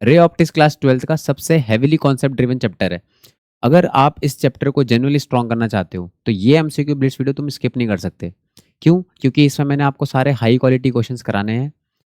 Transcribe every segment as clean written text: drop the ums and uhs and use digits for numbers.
Ray optics class 12th का सबसे heavily concept driven chapter है। अगर आप इस चैप्टर को जेन्युइनली स्ट्रॉन्ग करना चाहते हो, तो ये एमसीक्यू बेस्ड वीडियो तुम स्किप नहीं कर सकते। क्यों? क्योंकि इसमें मैंने आपको सारे हाई क्वालिटी क्वेश्चंस कराने हैं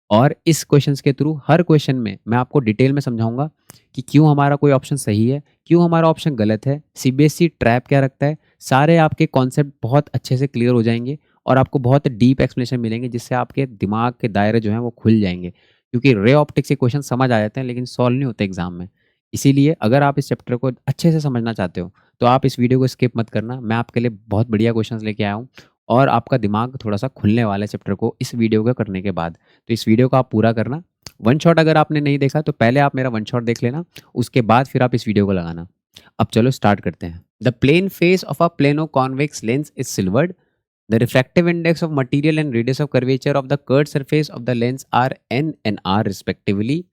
और इस क्वेश्चंस के थ्रू हर क्वेश्चन में मैं आपको डिटेल में समझाऊंगा कि क्यों हमारा कोई ऑप्शन सही है, क्यों हमारा ऑप्शन गलत है, सीबीएसई ट्रैप क्या रखता है। सारे आपके कॉन्सेप्ट बहुत अच्छे से क्लियर हो जाएंगे और आपको बहुत डीप एक्सप्लेनेशन मिलेंगे, जिससे आपके दिमाग के दायरे जो हैं वो खुल जाएंगे। क्योंकि रे ऑप्टिक्स के क्वेश्चन समझ आ जाते हैं लेकिन सॉल्व नहीं होते एग्जाम में। इसीलिए अगर आप इस चैप्टर को अच्छे से समझना चाहते हो, तो आप इस वीडियो को स्किप मत करना। मैं आपके लिए बहुत बढ़िया क्वेश्चंस लेके आया हूँ और आपका दिमाग थोड़ा सा खुलने वाला है चैप्टर को इस वीडियो को करने के बाद। तो इस वीडियो को आप पूरा करना। वन शॉट अगर आपने नहीं देखा तो पहले आप मेरा वन शॉट देख लेना, उसके बाद फिर आप इस वीडियो को लगाना। अब चलो स्टार्ट करते हैं। The plane face of a plano convex lens is silvered. The refractive index of material and radius of curvature of the curved surface of the lens are n and r respectively.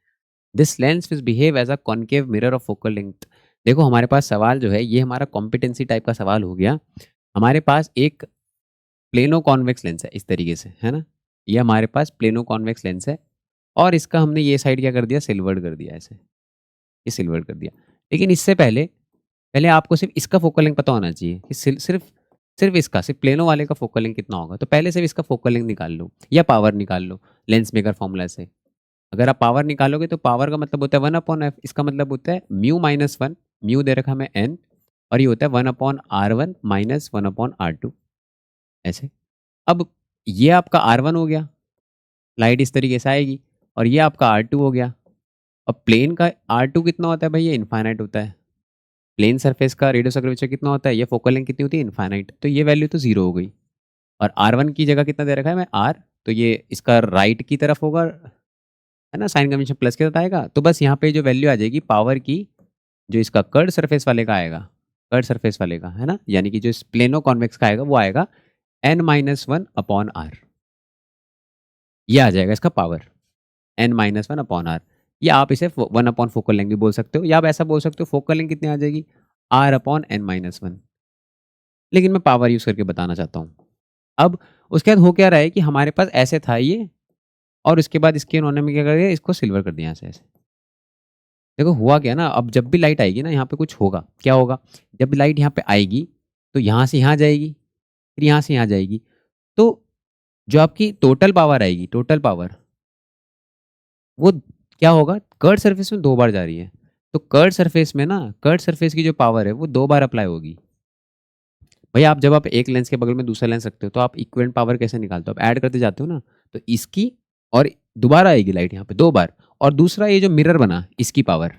This lens will behave as a concave mirror of focal length. देखो हमारे पास सवाल जो है ये हमारा competency type का सवाल हो गया। हमारे पास एक प्लेनो कॉन्वेक्स लेंस है इस तरीके से, है ना। ये हमारे पास प्लेनो कॉन्वेक्स लेंस है और इसका हमने ये साइड क्या कर दिया, सिल्वर्ड कर दिया ऐसे। ये सिल्वर्ड कर दिया। लेकिन इससे पहले पहले आपको सिर्फ इसका फोकल लेंथ पता होना चाहिए कि सिर्फ सिर्फ इसका, सिर्फ प्लेनो वाले का फोकल लेंथ कितना होगा। तो पहले सिर्फ इसका फोकल लेंथ निकाल लो या पावर निकाल लो लेंस मेकर फॉर्मूला से। अगर आप पावर निकालोगे तो पावर का मतलब होता है 1/f, इसका मतलब होता है म्यू-1। म्यू दे रखा हमें n और ये होता है 1/r1 माइनस 1/r2 ऐसे। अब ये आपका R1 हो गया, लाइट इस तरीके से आएगी, और ये आपका R2 हो गया। अब प्लेन का R2 कितना होता है भाई, ये इनफाइनाइट होता है। प्लेन सरफेस का रेडियस ऑफ कर्वेचर कितना होता है, ये फोकल लेंथ कितनी होती है, इनफाइनाइट। तो ये वैल्यू तो जीरो हो गई। और R1 की जगह कितना दे रखा है मैं, R, तो ये इसका राइट की तरफ होगा, है ना, साइन कन्वेंशन प्लस के साथ आएगा। तो बस यहाँ पे जो वैल्यू आ जाएगी पावर की, जो इसका कर्ड सरफेस वाले का आएगा, कर्ड सरफेस वाले का, है ना, यानी कि जो इस प्लेनो कॉन्वेक्स का आएगा वो आएगा n-1/r। ये आ जाएगा इसका पावर n-1/r। या आप इसे 1 फोकल लेंथ भी बोल सकते हो, या आप ऐसा बोल सकते हो फोकल लेंथ कितनी आ जाएगी, r/n-1। लेकिन मैं पावर यूज करके बताना चाहता हूँ। अब उसके बाद हो क्या रहा है कि हमारे पास ऐसे था ये, और उसके बाद इसके उन्होंने में क्या कर दिया, इसको सिल्वर कर दिया ऐसे ऐसे। देखो हुआ क्या ना, अब जब भी लाइट आएगी ना यहाँ पे कुछ होगा। क्या होगा, जब भी लाइट यहाँ पे आएगी तो यहाँ से यहाँ जाएगी, फिर यहाँ से यहाँ जाएगी। तो जो आपकी टोटल पावर आएगी, टोटल पावर, वो क्या होगा, कर्ड सरफेस में 2 बार जा रही है। तो कर्ड सरफेस में ना, कर्ड सरफेस की जो पावर है वो 2 बार अप्लाई होगी। भैया आप जब आप एक लेंस के बगल में दूसरा लेंस रखते हो तो आप इक्विवेलेंट पावर कैसे निकालते हो, आप ऐड करते जाते हो ना। तो इसकी, और दोबारा आएगी लाइट यहाँ पे 2 बार। और दूसरा ये जो मिरर बना इसकी पावर,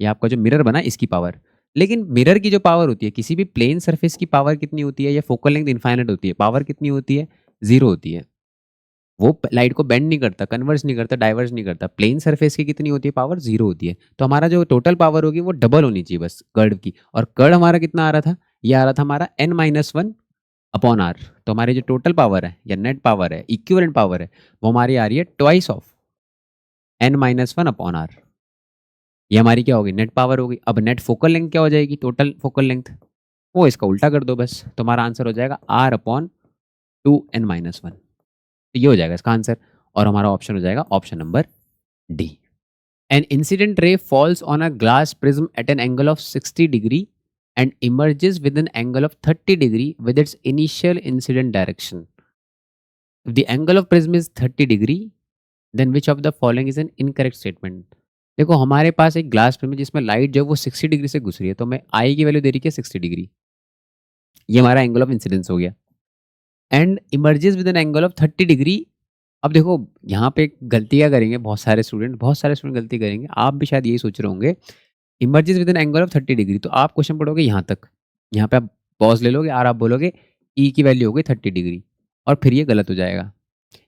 ये आपका जो मिरर बना इसकी पावर। लेकिन मिरर की जो पावर होती है, किसी भी प्लेन सरफेस की पावर कितनी होती है, या फोकल लेंथ इनफाइनाइट होती है, पावर कितनी होती है, 0 होती है। वो लाइट को बेंड नहीं करता, कन्वर्स नहीं करता, डाइवर्स नहीं करता। प्लेन सरफेस की कितनी होती है पावर, 0 होती है। तो हमारा जो टोटल पावर होगी वो डबल होनी चाहिए बस कर्व की। और कर्व हमारा कितना आ रहा था, ये आ रहा था हमारा n-1/r। तो हमारी जो टोटल पावर है या नेट पावर है, इक्विवेलेंट पावर है, वो हमारी आ रही है ट्वाइस ऑफ n-1/r। ये हमारी क्या होगी, नेट पावर होगी। अब नेट फोकल लेंथ क्या हो जाएगी, टोटल फोकल लेंथ, वो इसका उल्टा कर दो बस, तो हमारा आंसर हो जाएगा r/2n-1। तो ये हो जाएगा इसका आंसर, और हमारा ऑप्शन हो जाएगा option number D. An incident ray falls on a glass prism at an angle of 60 degree and emerges with an angle of 30 degree with its initial incident direction. If the angle of prism is 30 degree, then which of the following is an incorrect statement? देखो हमारे पास एक glass prism है जिसमें light जो है वो 60 degree से घुस रही है, तो हमें आई की वैल्यू दे रही है 60 डिग्री। ये हमारा एंगल ऑफ इंसिडेंस हो गया। And emerges with N angle of 30 degree. अब देखो यहाँ पे गलती क्या करेंगे, बहुत सारे स्टूडेंट गलती करेंगे, आप भी शायद यही सोच रहे होंगे, emerges with N angle of 30 degree. तो आप क्वेश्चन पढ़ोगे यहाँ तक, यहाँ पे आप पॉज ले लोगे और आप बोलोगे ई की वैल्यू हो गई 30 डिग्री, और फिर ये गलत हो जाएगा।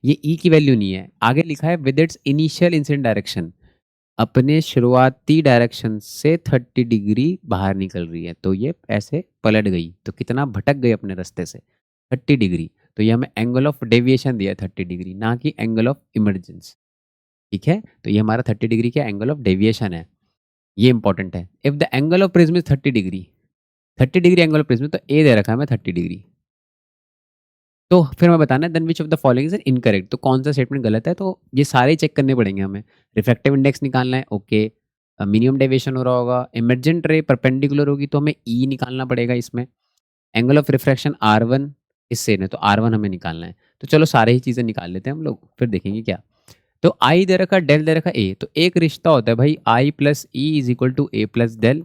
ये ई की वैल्यू नहीं है, आगे लिखा है with its initial incident direction, अपने शुरुआती डायरेक्शन से 30 डिग्री बाहर निकल रही है। तो ये ऐसे पलट गई, तो कितना भटक गई अपने रास्ते से, 30 डिग्री। तो ये हमें एंगल ऑफ डेविएशन दिया है 30 डिग्री, ना कि एंगल ऑफ इमरजेंस। ठीक है, तो ये हमारा 30 डिग्री का एंगल ऑफ डेविएशन है, ये इंपॉर्टेंट है। If the angle of prism is 30 degree, 30 degree angle of prism, तो ए दे रखा है हमें 30 डिग्री। तो फिर हमें बताना है then which of the following is incorrect, तो कौन सा स्टेटमेंट गलत है। तो ये सारे चेक करने पड़ेंगे हमें। रिफ्रैक्टिव इंडेक्स निकालना है, ओके। मिनिमम डेविएशन हो रहा होगा, इमर्जेंट रे परपेंडिकुलर होगी तो हमें ई निकालना पड़ेगा इसमें। एंगल ऑफ रिफ्रैक्शन R1 इससे है तो R1 हमें निकालना है। तो चलो सारे ही चीज़ें निकाल लेते हैं हम लोग, फिर देखेंगे क्या। तो आई दे रखा, डेल दे रखा ए, तो एक रिश्ता होता है भाई i plus e is equal to A plus del,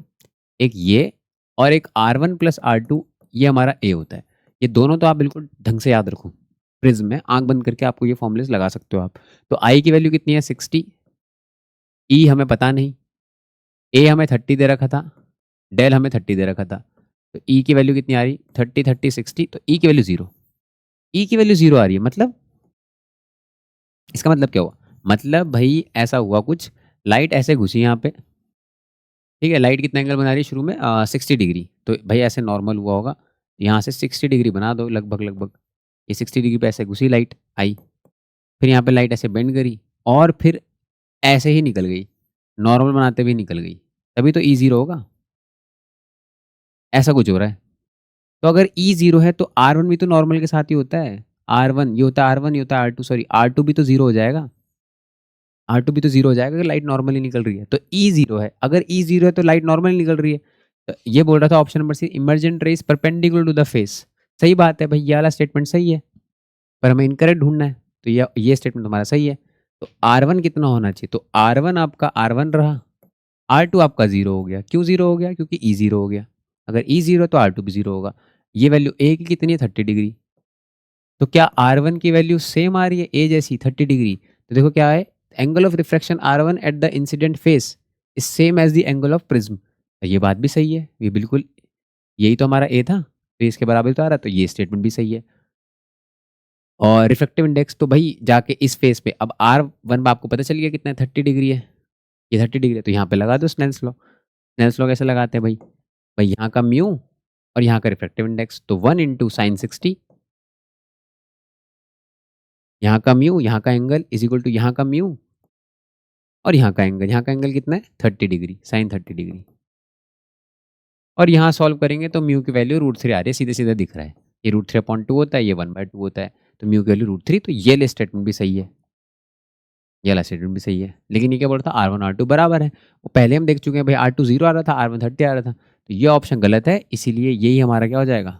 एक ये, और एक R1 + R2, ये हमारा ए होता है। ये दोनों तो आप बिल्कुल ढंग से याद रखो, प्रिज्म में आंख बंद करके आपको ये फॉर्मूलेस लगा सकते हो आप। तो आई की वैल्यू कितनी है 60, ई हमें पता नहीं, ए हमें 30 दे रखा था, डेल हमें 30 दे रखा था। तो ई की वैल्यू कितनी आ रही, 30 30 60, तो ई की वैल्यू 0, ई की वैल्यू 0 आ रही है। मतलब इसका मतलब क्या हुआ, मतलब भाई ऐसा हुआ कुछ, लाइट ऐसे घुसी यहाँ पे, ठीक है। लाइट कितना एंगल बना रही है शुरू में 60 डिग्री, तो भाई ऐसे नॉर्मल हुआ होगा, यहाँ से 60 डिग्री बना दो लगभग लगभग। ये 60 डिग्री पे ऐसे घुसी लाइट आई, फिर यहाँ पे लाइट ऐसे बेंड करी, और फिर ऐसे ही निकल गई, नॉर्मल बनाते हुए निकल गई, तभी तो ई 0 होगा। ऐसा कुछ हो रहा है। तो अगर ई 0 है तो R1 भी तो नॉर्मल के साथ ही होता है। R1 ये होता है R1, ये होता है R2, सॉरी R2 भी तो 0 हो जाएगा। R2 भी तो 0 हो जाएगा अगर लाइट नॉर्मली निकल रही है। तो ई 0 है, अगर ई 0 है तो लाइट नॉर्मली निकल रही है। तो ये बोल रहा था option number C, emergent rays perpendicular to the face. सही बात है भाई, ये वाला स्टेटमेंट सही है, पर हमें इनकरेक्ट ढूंढना है। तो ये स्टेटमेंट हमारा सही है। तो R1 कितना होना चाहिए, तो R1 आपका R1 रहा, R2 आपका 0 हो गया। क्यों 0 हो गया, क्योंकि ई 0 हो गया। अगर ई 0 है तो R2 भी 0 होगा। ये वैल्यू ए की कितनी है 30 डिग्री, तो क्या R1 की वैल्यू सेम आ रही है ए जैसी 30 डिग्री। तो देखो क्या है, angle of refraction R1 at the incident face is same as the angle of prism. तो ये बात भी सही है, ये बिल्कुल यही तो हमारा ए था, फेस के बराबर तो आ रहा, तो ये स्टेटमेंट भी सही है। और रिफ्रैक्टिव इंडेक्स तो भाई जाके इस फेस पे, अब R1 आपको पता चल गया कितना है, 30 डिग्री है, ये 30 डिग्री है, तो यहाँ पे लगा दो स्नेल्स लॉ। स्नेल्स लॉ कैसे लगाते हैं भाई, भाई यहाँ का म्यू और यहाँ का रिफ्रैक्टिव इंडेक्स, तो 1 × sin60, यहाँ का म्यू, यहाँ का एंगल इज इक्वल टू यहाँ का म्यू और यहाँ का एंगल कितना है 30 डिग्री, sin 30 डिग्री। और यहाँ सॉल्व करेंगे तो म्यू की वैल्यू √3 आ रही है, सीधे सीधे दिख रहा है। ये √3/2 होता है, ये 1/2 होता है, तो म्यू की वैल्यू √3। तो ये स्टेटमेंट भी सही है, ये वाला स्टेटमेंट भी सही है। लेकिन ये क्या बोल रहा था, R1 R2 बराबर है, वो पहले हम देख चुके हैं भाई, R2 0 आ रहा था, R1 30 आ रहा था। तो ये ऑप्शन गलत है, इसीलिए यही हमारा क्या हो जाएगा,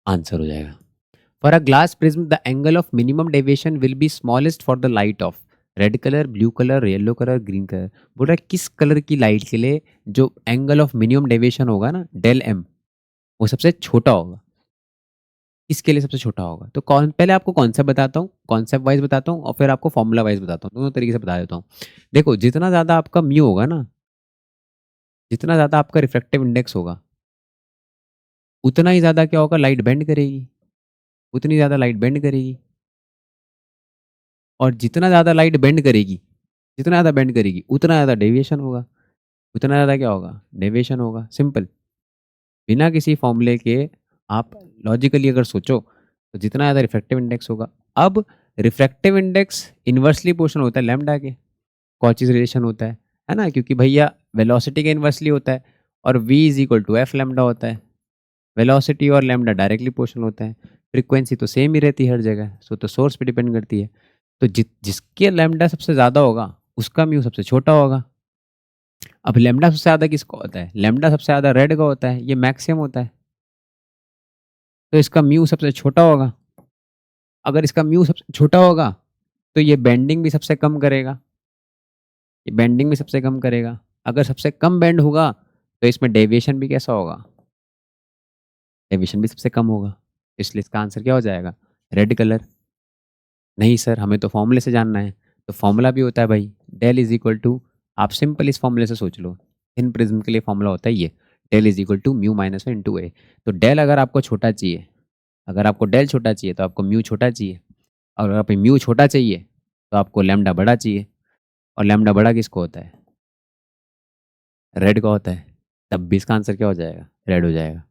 आंसर हो जाएगा। For a glass prism, the angle of minimum deviation will be smallest for the light of red colour, blue colour, yellow colour, green colour. बोल रहा है किस कलर की लाइट के लिए जो एंगल ऑफ मिनिमम डेविएशन होगा ना, डेल एम, वो सबसे छोटा होगा। किसके लिए सबसे छोटा होगा, तो कौन, पहले आपको कॉन्सेप्ट बताता हूँ, कॉन्सेप्ट वाइज बताता हूँ, और फिर आपको फॉर्मूला वाइज बताता हूँ, दोनों तरीके से बता देता हूँ। देखो जितना ज़्यादा आपका म्यू होगा ना, जितना ज़्यादा आपका रिफ्रैक्टिव इंडेक्स होगा, उतना ही ज़्यादा क्या होगा, लाइट बेंड करेगी, उतनी ज़्यादा लाइट बेंड करेगी। और जितना ज़्यादा लाइट बेंड करेगी, जितना ज़्यादा बेंड करेगी उतना ज़्यादा डेविएशन होगा, उतना ज़्यादा क्या होगा, डेविएशन होगा। सिंपल, बिना किसी फॉर्मूले के आप लॉजिकली अगर सोचो तो जितना ज़्यादा रिफ्रैक्टिव इंडेक्स होगा। अब रिफ्रैक्टिव इंडेक्स इन्वर्सली प्रोपोर्शनल होता है लैम्डा के, कॉचीज रिलेशन होता है ना, क्योंकि भैया वेलोसिटी के इन्वर्सली होता है, और v is equal to f lambda होता है। वेलोसिटी और लैम्डा डायरेक्टली प्रोपोर्शनल होता है, फ्रीक्वेंसी तो सेम ही रहती है हर जगह, सो तो सोर्स पे डिपेंड करती है। तो जिसके लैम्डा सबसे ज़्यादा होगा उसका म्यू सबसे छोटा होगा। अब लैम्डा सबसे ज़्यादा किसका होता है, लैम्डा सबसे ज़्यादा रेड का होता है, ये मैक्सिमम होता है, तो इसका म्यू सबसे छोटा होगा। अगर इसका म्यू सबसे छोटा होगा तो ये बेंडिंग भी सबसे कम करेगा, ये बेंडिंग भी सबसे कम करेगा। अगर सबसे कम बेंड होगा तो इसमें डेविएशन भी कैसा होगा, डेविएशन भी सबसे कम होगा। इसलिए इसका आंसर क्या हो जाएगा, रेड कलर। नहीं सर, हमें तो फॉर्मूले से जानना है, तो फॉर्मूला भी होता है भाई, डेल इज इक्वल टू, आप सिंपल इस फॉर्मूले से सोच लो, इन प्रिज्म के लिए फॉर्मूला होता है ये, del is equal to mu minus into A. तो डेल अगर आपको छोटा चाहिए, अगर आपको डेल छोटा चाहिए तो आपको म्यू छोटा चाहिए, और अगर आपको म्यू छोटा चाहिए तो आपको लैम्डा बड़ा चाहिए। और लैम्डा बड़ा किसको होता है, रेड का होता है, तब भी इसका आंसर क्या हो जाएगा, रेड हो जाएगा।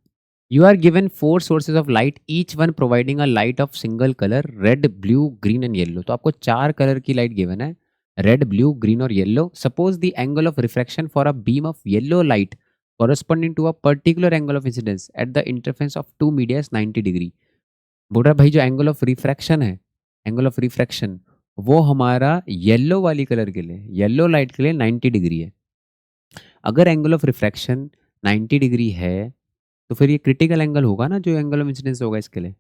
You are given 4 sources of light, each one providing a light of single color, red, blue, green and yellow। तो आपको 4 कलर की लाइट गिवन है, रेड, ब्लू, ग्रीन और yellow. Suppose the angle of refraction for a beam of yellow light corresponding to a particular angle of incidence at the interface of two media is 90 degree. बोल रहा है भाई जो angle of refraction है, angle of refraction वो हमारा yellow वाली colour के लिए, येलो लाइट के लिए 90 डिग्री है। अगर एंगल ऑफ रिफ्रैक्शन 90 डिग्री है तो फिर ये क्रिटिकल एंगल होगा ना, जो एंगल ऑफ इंसिडेंस होगा इसके लिए।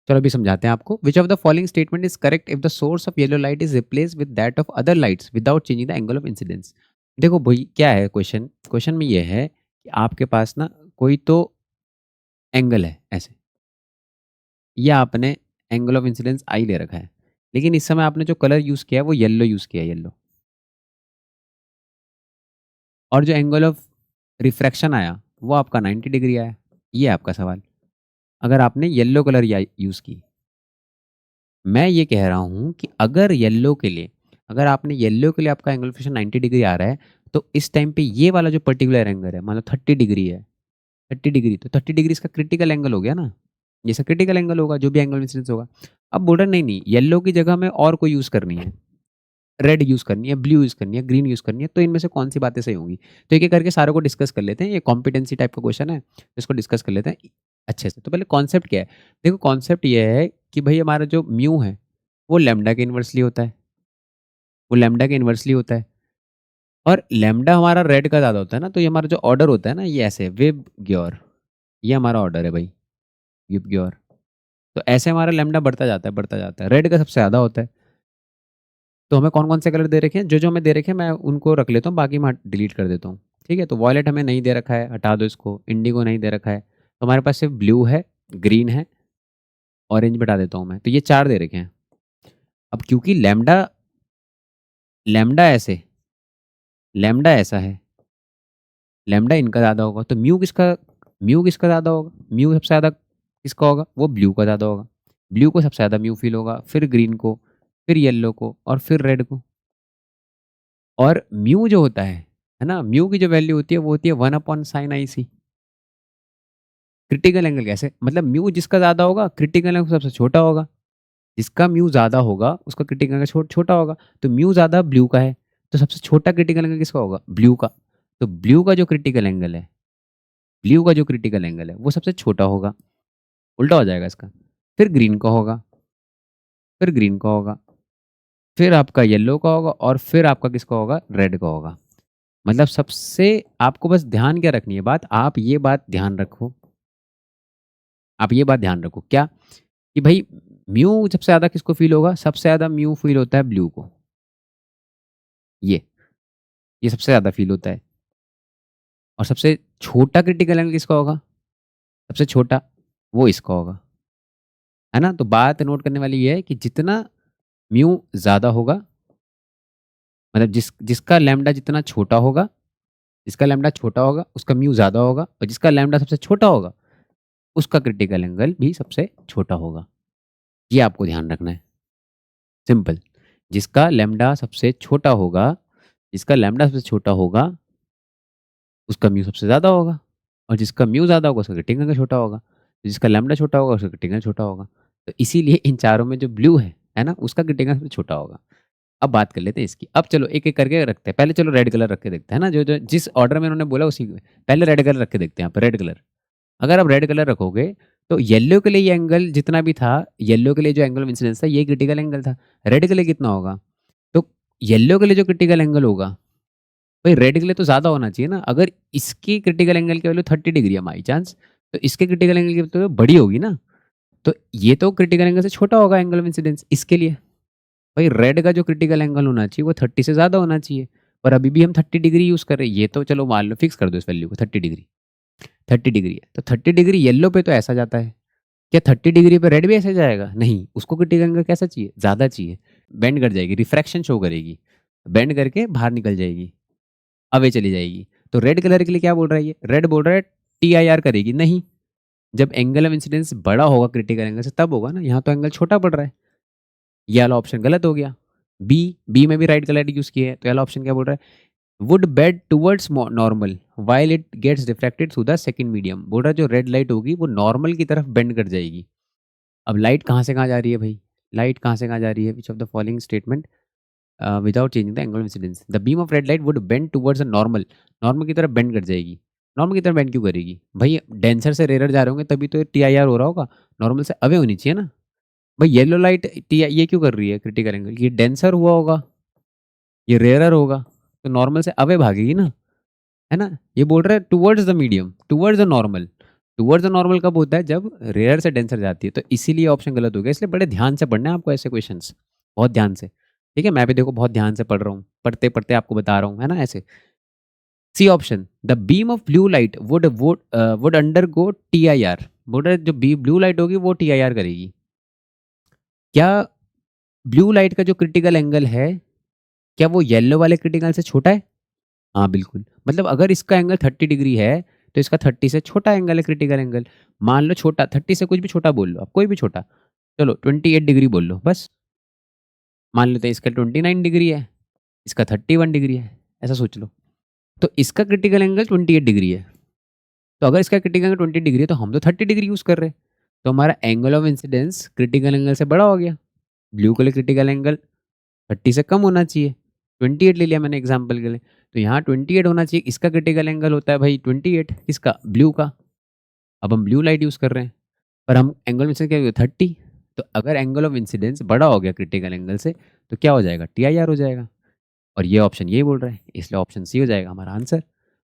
चलो अभी समझाते हैं आपको। विच of the following statement is correct if the source of yellow light is replace with that of other lights without changing the angle of incidence. देखो भाई क्या है क्वेश्चन, क्वेश्चन में ये है कि आपके पास ना कोई तो एंगल है ऐसे, या आपने एंगल ऑफ इंसिडेंस आई ले रखा है, लेकिन इस समय आपने जो कलर यूज किया है वो येलो यूज किया है, येलो। और जो एंगल ऑफ रिफ्रैक्शन आया वो आपका 90 डिग्री आया। ये है आपका सवाल, अगर आपने येलो कलर यूज की। मैं ये कह रहा हूँ कि अगर येलो के लिए, अगर आपने येलो के लिए आपका एंगल ऑफ रिफ्रैक्शन 90 डिग्री आ रहा है, तो इस टाइम पे ये वाला जो पर्टिकुलर एंगल है, मान लो 30 डिग्री है, 30 डिग्री, तो 30 डिग्री इसका क्रिटिकल एंगल हो गया ना, ये इसका क्रिटिकल एंगल होगा जो भी एंगल इंसिडेंस होगा। अब बोल रहा नहीं नहीं, येलो की जगह में और कोई यूज़ करनी है, रेड यूज़ करनी है, ब्लू यूज़ करनी है, ग्रीन यूज़ करनी है, तो इनमें से कौन सी बातें सही होंगी। तो एक एक करके सारों को डिस्कस कर लेते हैं। ये कॉम्पिटेंसी टाइप का क्वेश्चन है, इसको डिस्कस कर लेते हैं अच्छे से। तो पहले कॉन्सेप्ट क्या है, देखो कॉन्सेप्ट ये है कि भाई हमारा जो म्यू है वो लैम्डा के इन्वर्सली होता है, वो लैम्डा के इन्वर्सली होता है। और लैम्डा हमारा रेड का ज़्यादा होता है ना, तो ये हमारा जो ऑर्डर होता है ना, ये ऐसे विब ग्योर, ये हमारा ऑर्डर है भाई, विब ग्योर। तो ऐसे हमारा लैम्डा बढ़ता जाता है, बढ़ता जाता है, रेड का सबसे ज़्यादा होता है। तो हमें कौन कौन से कलर दे रखे हैं, जो जो हमें दे रखे हैं मैं उनको रख लेता हूँ, बाकी मैं डिलीट कर देता हूँ। ठीक है, तो वॉयलेट हमें नहीं दे रखा है, हटा दो इसको। इंडिगो नहीं दे रखा है, तो हमारे पास सिर्फ ब्लू है, ग्रीन है, ऑरेंज बता देता हूँ मैं। तो ये 4 दे रखे हैं। अब क्योंकि लैम्डा, लैम्डा ऐसे, लैम्डा ऐसा है, लैम्डा इनका ज़्यादा होगा, तो म्यू किसका ज़्यादा होगा, म्यू सबसे ज़्यादा किसका होगा, वो ब्लू का ज़्यादा होगा। ब्लू को सबसे ज़्यादा म्यू फील होगा, फिर ग्रीन को, फिर येलो को, और फिर रेड को। और म्यू जो होता है ना, म्यू की जो वैल्यू होती है वो होती है 1/sin IC। क्रिटिकल एंगल कैसे, मतलब म्यू जिसका ज़्यादा होगा क्रिटिकल एंगल सबसे छोटा होगा, जिसका म्यू ज़्यादा होगा उसका क्रिटिकल एंगल छोटा होगा। तो म्यू ज़्यादा ब्लू का है, तो सबसे छोटा क्रिटिकल एंगल किसका होगा, ब्लू का। तो ब्लू का जो क्रिटिकल एंगल है, ब्लू का जो क्रिटिकल एंगल है वो सबसे छोटा होगा, उल्टा हो जाएगा इसका। फिर ग्रीन का होगा, फिर ग्रीन का होगा, फिर आपका येलो का होगा, और फिर आपका किसका होगा, रेड का होगा। मतलब सबसे, आपको बस ध्यान क्या रखनी है बात, आप ये बात ध्यान रखो, आप ये बात ध्यान रखो क्या, कि भाई म्यू सबसे ज़्यादा किसको फील होगा, सबसे ज़्यादा म्यू फील होता है ब्लू को, ये ये सबसे ज़्यादा फील होता है। और सबसे छोटा क्रिटिकल एंगल किसका होगा, सबसे छोटा, वो इसका होगा, है ना। तो बात नोट करने वाली ये है कि जितना म्यू ज़्यादा होगा, मतलब जिसका लैम्डा जितना छोटा होगा, जिसका लैम्डा छोटा होगा उसका म्यू ज़्यादा होगा, और जिसका लैम्डा सबसे छोटा होगा उसका क्रिटिकल एंगल भी सबसे छोटा होगा। ये आपको ध्यान रखना है, सिंपल। जिसका लैम्डा सबसे छोटा होगा, जिसका लैम्डा सबसे छोटा होगा उसका म्यू सबसे ज़्यादा होगा, और जिसका म्यू ज़्यादा होगा उसका क्रिटिकल एंगल छोटा होगा, जिसका लैम्डा छोटा होगा उसका क्रिटिकल एंगल छोटा होगा। तो इसीलिए इन चारों में जो ब्लू है ना, उसका क्रिटिकल एंगल सबसे छोटा होगा। अब बात कर लेते हैं इसकी। अब चलो एक एक करके रखते हैं, पहले चलो रेड कलर रख के देखते हैं ना, जो जो जिस ऑर्डर में उन्होंने बोला उसी पहले रेड कलर रख के देखते हैं। यहाँ पे रेड कलर, अगर आप रेड कलर रखोगे तो येलो के लिए ये एंगल जितना भी था, येलो के लिए जो एंगल ऑफ इंसिडेंस था ये क्रिटिकल एंगल था। रेड के लिए कितना होगा, तो येलो के लिए जो क्रिटिकल एंगल होगा, भाई रेड के लिए तो ज़्यादा होना चाहिए ना। अगर इसकी क्रिटिकल एंगल की वैल्यू 30 डिग्री है बाई चांस, तो इसके क्रिटिकल एंगल की तो बड़ी होगी ना, तो ये तो क्रिटिकल एंगल से छोटा होगा एंगल ऑफ इंसिडेंस इसके लिए। भाई रेड का जो क्रिटिकल एंगल होना चाहिए वो 30 से ज़्यादा होना चाहिए, पर अभी भी हम 30 डिग्री यूज़ कर रहे हैं। ये तो चलो मान लो फिक्स कर दो इस वैल्यू को, 30 डिग्री, 30 डिग्री है तो 30 डिग्री येलो पे तो ऐसा जाता है, क्या 30 डिग्री पे रेड भी ऐसे जाएगा, नहीं, उसको क्रिटिकल एंगल कैसा चाहिए, ज़्यादा चाहिए, बेंड कर जाएगी, रिफ्रैक्शन शो करेगी, बेंड करके बाहर निकल जाएगी, अवे चली जाएगी। तो रेड कलर के लिए क्या बोल रहा है ये, रेड बोल रहा है TIR करेगी नहीं, जब एंगल ऑफ इंसिडेंस बड़ा होगा क्रिटिकल एंगल से तब होगा ना, यहाँ तो एंगल छोटा पड़ रहा है। ये वाला ऑप्शन गलत हो गया। बी, बी में भी राइट कलर यूज़ किया है, तो ये वाला ऑप्शन क्या बोल रहा है, would bend towards normal while it gets reflected through the second medium. बोल रहा है जो रेड लाइट होगी वो नॉर्मल की तरफ बेंड कर जाएगी। अब लाइट कहाँ से कहाँ जा रही है भाई, लाइट कहाँ से कहाँ जा रही है, which of the following statement without changing the angle of incidence, the beam of red light would bend towards a normal, normal की तरफ बेंड कर जाएगी। नॉर्मल की तरफ बेंड क्यों करेगी भाई? डेंसर से रेयर जा रहे होंगे तभी तो TIR हो रहा होगा, नॉर्मल से अवे होनी चाहिए ना भाई। येलो लाइट ये क्यों कर रही है क्रिटिकल एंगल? ये डेंसर हुआ होगा, ये रेयरर होगा, तो नॉर्मल से अवे भागेगी ना, है ना? ये बोल रहा है towards the medium, towards the normal. Towards the normal कब होता है? जब रेयर से डेंसर जाती है, तो इसीलिए ऑप्शन गलत हो गया। इसलिए बड़े ध्यान से पढ़ना है आपको ऐसे क्वेश्चंस, बहुत ध्यान से। ठीक है, मैं भी देखो बहुत ध्यान से पढ़ रहा हूँ, पढ़ते पढ़ते आपको बता रहा हूँ, है ना? ऐसे C option, the beam of blue light would undergo TIR। बोल रहा है जो ब्लू लाइट होगी वो TIR करेगी। क्या ब्लू लाइट का जो क्रिटिकल एंगल है, क्या वो येलो वाले क्रिटिकल से छोटा है? हाँ बिल्कुल, मतलब अगर इसका एंगल 30 डिग्री है तो इसका 30 से छोटा एंगल है क्रिटिकल एंगल। मान लो छोटा, 30 से कुछ भी छोटा बोल लो आप, कोई भी छोटा, चलो 28 डिग्री बोल लो बस। मान लेते हैं इसका 29 डिग्री है, इसका 31 डिग्री है, ऐसा सोच लो। तो इसका क्रिटिकल एंगल 28 डिग्री है, तो अगर इसका क्रिटिकल एंगल 20 डिग्री है तो हम तो 30 डिग्री यूज़ कर रहे हैं, तो हमारा angle of incidence critical angle से बड़ा हो गया। ब्लू के लिए क्रिटिकल एंगल 30 से कम होना चाहिए, 28 ले लिया मैंने एग्जाम्पल के लिए, तो यहाँ 28 होना चाहिए। इसका क्रिटिकल एंगल होता है भाई 28, किसका? ब्लू का। अब हम ब्लू लाइट यूज़ कर रहे हैं, पर हम एंगल में से क्या 30। तो अगर एंगल ऑफ इंसिडेंस बड़ा हो गया क्रिटिकल एंगल से तो क्या हो जाएगा? TIR हो जाएगा। और ये ऑप्शन ये बोल रहा है, इसलिए ऑप्शन सी हो जाएगा हमारा आंसर।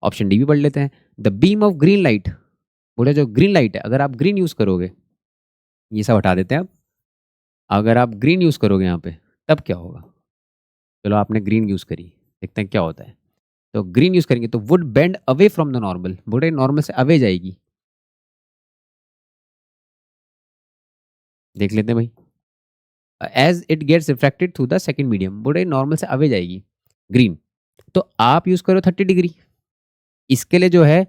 ऑप्शन डी भी पढ़ लेते हैं। The beam of green light, बोले जो ग्रीन लाइट है अगर आप ग्रीन यूज़ करोगे, ये सब हटा देते हैं अब, अगर आप ग्रीन यूज़ करोगे यहाँ पे तब क्या होगा? चलो आपने ग्रीन यूज़ करी, देखते हैं क्या होता है। तो ग्रीन यूज़ करेंगे तो would bend away from the normal, बोले नॉर्मल से अवे जाएगी। देख लेते हैं भाई। As it gets refracted through the second medium, बोले नॉर्मल से अवे जाएगी ग्रीन। तो आप यूज़ करो 30 डिग्री, इसके लिए जो है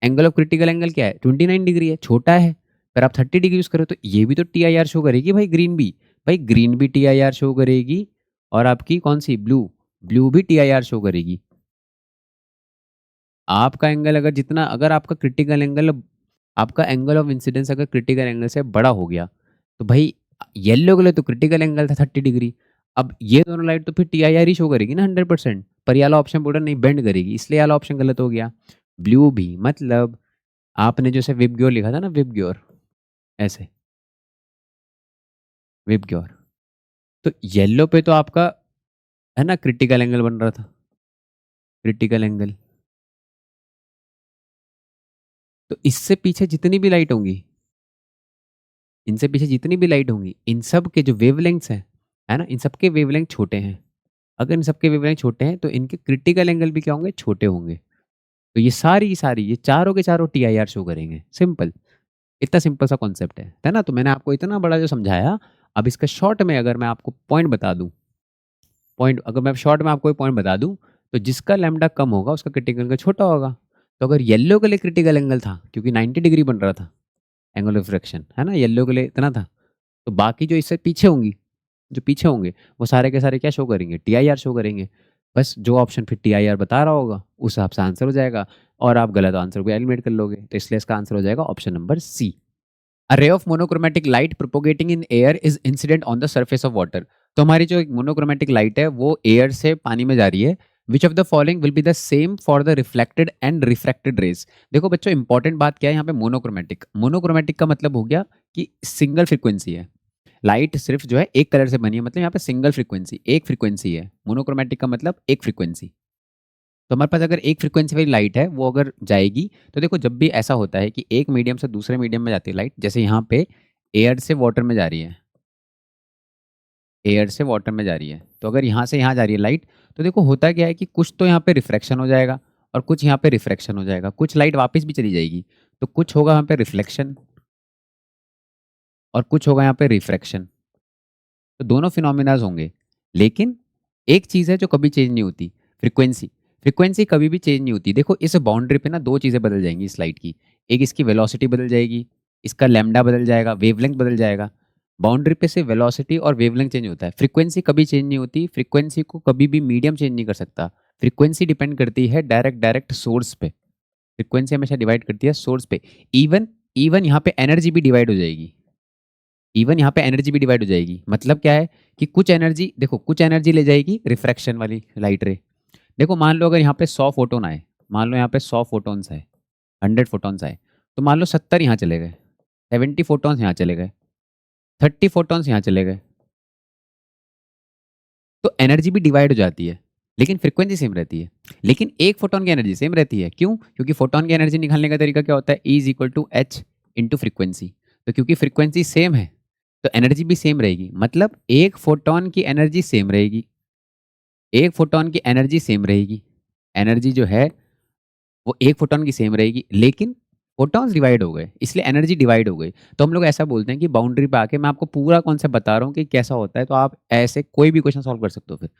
एंगल ऑफ क्रिटिकल एंगल क्या है? 29 डिग्री है, छोटा है। पर आप 30 डिग्री यूज़ करो तो ये भी तो TIR शो करेगी भाई, ग्रीन भी। भाई ग्रीन भी TIR शो करेगी, और आपकी कौन सी? ब्लू, ब्लू भी TIR शो करेगी। आपका एंगल अगर जितना, अगर आपका क्रिटिकल एंगल, आपका एंगल ऑफ इंसिडेंस अगर क्रिटिकल एंगल से बड़ा हो गया तो भाई येलो के लिए तो क्रिटिकल एंगल था 30 डिग्री, अब ये दोनों लाइट तो फिर TIR ही शो करेगी ना 100%। पर ये वाला ऑप्शन बोला नहीं, बेंड करेगी, इसलिए वाला ऑप्शन गलत हो गया। ब्लू भी मतलब आपने जैसे विबग्योर लिखा था ना, विबग्योर, ऐसे विबग्योर, तो येलो पे तो आपका है ना क्रिटिकल एंगल बन रहा था, क्रिटिकल एंगल। तो इससे पीछे जितनी भी लाइट होंगी, इनसे पीछे जितनी भी लाइट होंगी, इन सब के जो वेवलेंथ्स हैं, है ना, इन सब के वेवलेंथ छोटे हैं। अगर इन सब के वेवलेंथ छोटे हैं तो इनके क्रिटिकल एंगल भी क्या होंगे? छोटे होंगे। तो ये सारी की सारी, ये चारों के चारों TIR शो करेंगे, सिंपल। इतना सिंपल सा कॉन्सेप्ट है ना? तो मैंने आपको इतना बड़ा जो समझाया, अब इसका शॉर्ट में अगर मैं आपको पॉइंट बता दूं, पॉइंट अगर मैं शॉर्ट में आपको पॉइंट बता दूं, तो जिसका लैम्डा कम होगा उसका क्रिटिकल एंगल छोटा होगा। तो अगर येलो के लिए क्रिटिकल एंगल था, क्योंकि 90 डिग्री बन रहा था एंगल ऑफ रिफ्रैक्शन, है ना, येलो के लिए इतना था, तो बाकी जो इससे पीछे होंगी, जो पीछे होंगे वो सारे के सारे क्या शो करेंगे? TIR शो करेंगे। बस जो ऑप्शन फिर TIR बता रहा होगा उस हिसाब से आंसर हो जाएगा, और आप गलत आंसर को एलिमिनेट कर लोगे, तो इसलिए इसका आंसर हो जाएगा option number C. A ray of monochromatic light propagating in air is incident on the surface of water. तो हमारी जो एक मोनोक्रोमेटिक लाइट है वो एयर से पानी में जा रही है। Which of the following will be the same for the reflected and refracted rays. देखो बच्चों, इंपॉर्टेंट बात क्या है यहाँ पे? मोनोक्रोमेटिक। मोनोक्रोमेटिक का मतलब हो गया कि सिंगल फ्रीक्वेंसी है, लाइट सिर्फ जो है एक कलर से बनी है, मतलब यहाँ पे सिंगल फ्रीक्वेंसी, एक फ्रीक्वेंसी है। मोनोक्रोमेटिक का मतलब एक फ्रीक्वेंसी। तो हमारे पास अगर एक फ्रीक्वेंसी वाली लाइट है वो अगर जाएगी, तो देखो जब भी ऐसा होता है कि एक मीडियम से दूसरे मीडियम में जाती है लाइट, जैसे यहाँ पे एयर से वाटर में जा रही है, एयर से वाटर में जा रही है, तो अगर यहाँ से यहाँ जा रही है लाइट, तो देखो होता क्या है कि कुछ तो यहाँ पे रिफ्रैक्शन हो जाएगा और कुछ यहाँ पे रिफ्रैक्शन हो जाएगा, कुछ लाइट वापस भी चली जाएगी, तो कुछ होगा यहाँ पे रिफ्लेक्शन और कुछ होगा यहाँ पे रिफ्रैक्शन। तो दोनों फिनोमिनाज होंगे, लेकिन एक चीज़ है जो कभी चेंज नहीं होती, फ्रीक्वेंसी। फ्रीक्वेंसी कभी भी चेंज नहीं होती। देखो इस बाउंड्री पे ना दो चीज़ें बदल जाएंगी इस लाइट की, एक इसकी वेलोसिटी बदल जाएगी, इसका लैम्डा बदल जाएगा, वेवलेंथ बदल जाएगा। बाउंड्री पे से वेलोसिटी और वेवलेंथ चेंज होता है, फ्रीक्वेंसी कभी चेंज नहीं होती। फ्रीक्वेंसी को कभी भी मीडियम चेंज नहीं कर सकता। फ्रीक्वेंसी डिपेंड करती है डायरेक्ट डायरेक्ट सोर्स पे, फ्रीक्वेंसी हमेशा डिवाइड करती है सोर्स पे। इवन इवन यहाँ पे एनर्जी भी डिवाइड हो जाएगी, इवन यहाँ पे एनर्जी भी डिवाइड हो जाएगी। मतलब क्या है कि कुछ एनर्जी, देखो कुछ एनर्जी ले जाएगी रिफ्रैक्शन वाली लाइट रे। देखो मान लो अगर यहाँ पे 100 फोटोन आए, मान लो यहाँ पे 100 फोटोन्स है, 100 फोटॉन्स आए, तो मान लो 70 यहाँ चले गए, 70 फोटॉन्स यहाँ चले गए, 30 फोटॉन्स यहाँ चले गए, तो एनर्जी भी डिवाइड हो जाती है, लेकिन फ्रीक्वेंसी सेम रहती है। लेकिन एक फोटोन की एनर्जी सेम रहती है, क्यों? क्योंकि फोटोन की एनर्जी निकालने का तरीका क्या होता है? E is equal to h into frequency. तो क्योंकि फ्रीक्वेंसी सेम है तो एनर्जी भी सेम रहेगी, मतलब एक फोटोन की एनर्जी सेम रहेगी, एक फोटोन की एनर्जी सेम रहेगी, एनर्जी जो है वो एक फोटोन की सेम रहेगी, लेकिन फोटॉन्स डिवाइड हो गए, इसलिए एनर्जी डिवाइड हो गई। तो हम लोग ऐसा बोलते हैं कि बाउंड्री पे आके मैं आपको पूरा कॉन्सेप्ट बता रहा हूँ कि कैसा होता है, तो आप ऐसे कोई भी क्वेश्चन सॉल्व कर सकते हो। फिर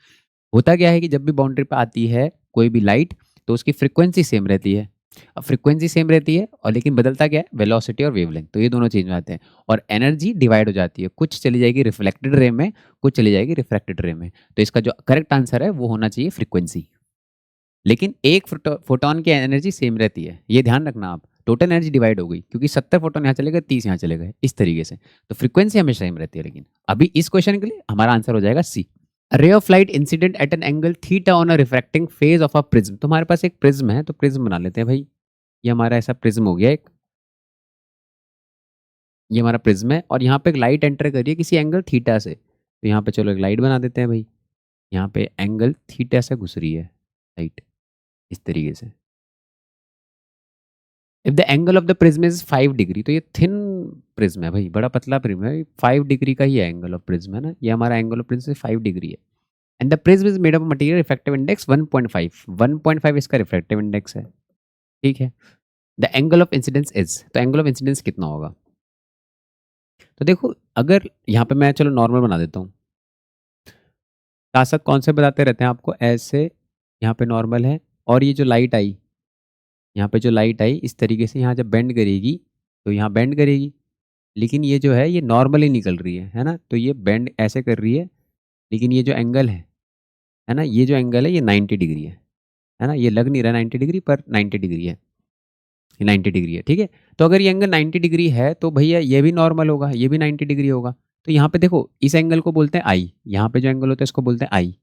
होता क्या है कि जब भी बाउंड्री पे आती है कोई भी लाइट, तो उसकी फ्रीक्वेंसी सेम रहती है। अब फ्रीक्वेंसी सेम रहती है और लेकिन बदलता क्या है? वेलोसिटी और वेवलेंथ, तो ये दोनों चेंज हो जाते हैं और एनर्जी डिवाइड हो जाती है, कुछ चली जाएगी रिफ्लेक्टेड रे में, कुछ चली जाएगी रिफ्रैक्टेड रे में। तो इसका जो करेक्ट आंसर है वो होना चाहिए फ्रीक्वेंसी। लेकिन एक फोटोन की एनर्जी सेम रहती है, ये ध्यान रखना आप। टोटल एनर्जी डिवाइड हो गई, क्योंकि 70 फोटोन यहाँ चले गए, 30 यहाँ चले गए, इस तरीके से। तो फ्रीक्वेंसी हमेशा सेम रहती है। लेकिन अभी इस क्वेश्चन के लिए हमारा आंसर हो जाएगा C. Ray of light incident at an angle theta on a refracting face of a prism. तो हमारे पास एक प्रिज्म है, तो प्रिज्म बना लेते हैं भाई। ये हमारा ऐसा प्रिज्म हो गया एक, ये हमारा प्रिज्म है और यहाँ पे एक लाइट एंटर करिए किसी एंगल थीटा से। तो यहाँ पे चलो एक लाइट बना देते हैं भाई, यहाँ पे एंगल थीटा से घुस रही है लाइट, इस तरीके से। If the angle of the prism is 5 degree, तो ये थिन प्रिज्म है भाई, बड़ा पतला प्रिज्म है, 5 डिग्री का ही है एंगल ऑफ प्रिज्म, है ना। ये हमारा एंगल ऑफ प्रिज्म 5 डिग्री है and the prism is made of material refractive index 1.5, 1.5 इसका रिफ्रैक्टिव इंडेक्स है, ठीक है। The angle of incidence is, तो एंगल ऑफ इंसिडेंस कितना होगा? तो देखो, अगर यहाँ पे मैं चलो नॉर्मल बना देता हूँ, साथ साथ कॉन्सेप्ट बताते रहते हैं आपको ऐसे। यहाँ पे नॉर्मल है और ये जो लाइट आई, यहाँ पे जो लाइट आई इस तरीके से यहाँ जब बेंड करेगी तो यहाँ बेंड करेगी, लेकिन ये जो है ये नॉर्मली निकल रही है ना, तो ये बेंड ऐसे कर रही है, लेकिन ये जो एंगल है ना, ये जो एंगल है ये 90 डिग्री है ना, ये लग नहीं रहा 90 डिग्री पर 90 डिग्री है, ये 90 डिग्री है, ठीक है। तो अगर ये एंगल 90 डिग्री है तो भैया ये भी नॉर्मल होगा, ये भी 90 डिग्री होगा। तो यहाँ पे देखो इस एंगल को बोलते हैं आई, यहाँ पे जो एंगल होता है इसको बोलते हैं आई,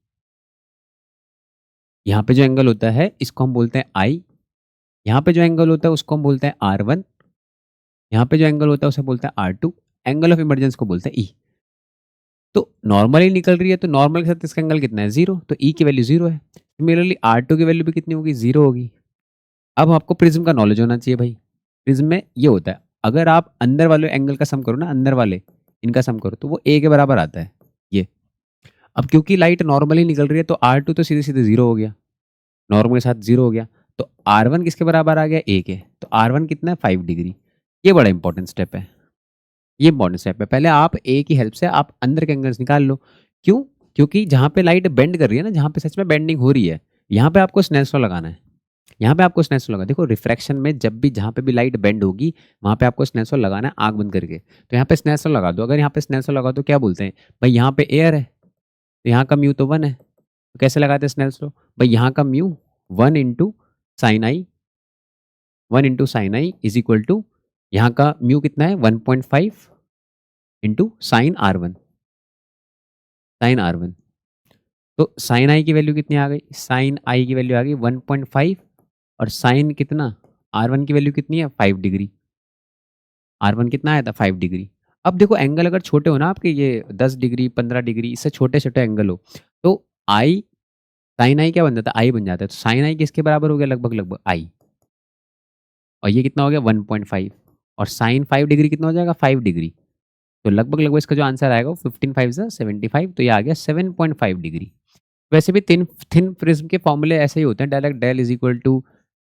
यहाँ पे जो एंगल होता है इसको हम बोलते हैं आई, यहाँ पे जो एंगल होता है उसको हम बोलते हैं R1, यहाँ पे जो एंगल होता है उसे बोलते हैं R2, एंगल ऑफ इमरजेंस को बोलते हैं ई। तो नॉर्मली निकल रही है तो नॉर्मल के साथ इसका एंगल कितना है? 0, तो ई की वैल्यू 0 है। सिमिलरली R2 की वैल्यू भी कितनी होगी? 0 होगी। अब आपको प्रिज्म का नॉलेज होना चाहिए भाई। प्रिज्म में ये होता है, अगर आप अंदर वाले एंगल का सम करो ना, अंदर वाले इनका सम करो तो वो ए के बराबर आता है ये। अब क्योंकि लाइट नॉर्मली निकल रही है तो R2 तो सीधे सीधे 0 हो गया, नॉर्मल के साथ 0 हो गया, तो R1 किसके बराबर आ गया? ए के। तो R1 कितना है? 5 डिग्री। ये बड़ा इंपॉर्टेंट स्टेप है, ये इंपॉर्टेंट स्टेप है। पहले आप ए की हेल्प से आप अंदर के एंगल्स निकाल लो। क्यों? क्योंकि जहाँ पे लाइट बेंड कर रही है ना, जहाँ पे सच में बेंडिंग हो रही है, यहाँ पे आपको स्नेल्स लॉ लगाना है। यहाँ पे आपको स्नेल्स लॉ लगा, देखो रिफ्रैक्शन में जब भी जहाँ पे भी लाइट बेंड होगी वहाँ पे आपको स्नेल्स लॉ लगाना है आँख बंद करके। तो यहाँ पे स्नेल्स लॉ लगा दो। अगर यहाँ पे स्नेल्स लॉ लगा दो क्या बोलते हैं भाई, यहाँ पे एयर है तो यहाँ का म्यू तो 1 है, तो कैसे लगाते हैं स्नेल्स लॉ भाई? यहाँ का mu 1 into sine i, 1 into sine i is equal to यहाँ का म्यू कितना है? 1.5 into sine R1, sign R1। तो साइन आई की वैल्यू कितनी आ गई? साइन आई की वैल्यू आ गई 1.5 और साइन कितना? R1 की वैल्यू कितनी है? 5 डिग्री। R1 कितना आया था? 5 डिग्री। अब देखो एंगल अगर छोटे हो ना आपके, ये 10 डिग्री 15 डिग्री, इससे छोटे छोटे एंगल हो तो आई, साइन आई क्या बन जाता है? आई बन जाता है। तो साइन आई किसके बराबर हो गया? लगभग लगभग आई, और ये कितना हो गया? 1.5, और साइन 5 डिग्री कितना हो जाएगा? 5 डिग्री। तो लगभग लगभग इसका जो आंसर आएगा वो 15 5 से 75, तो ये आ गया 7.5 डिग्री। वैसे भी थिन थिन प्रिज्म के फॉर्मूले ऐसे ही होते हैं, direct del is equal to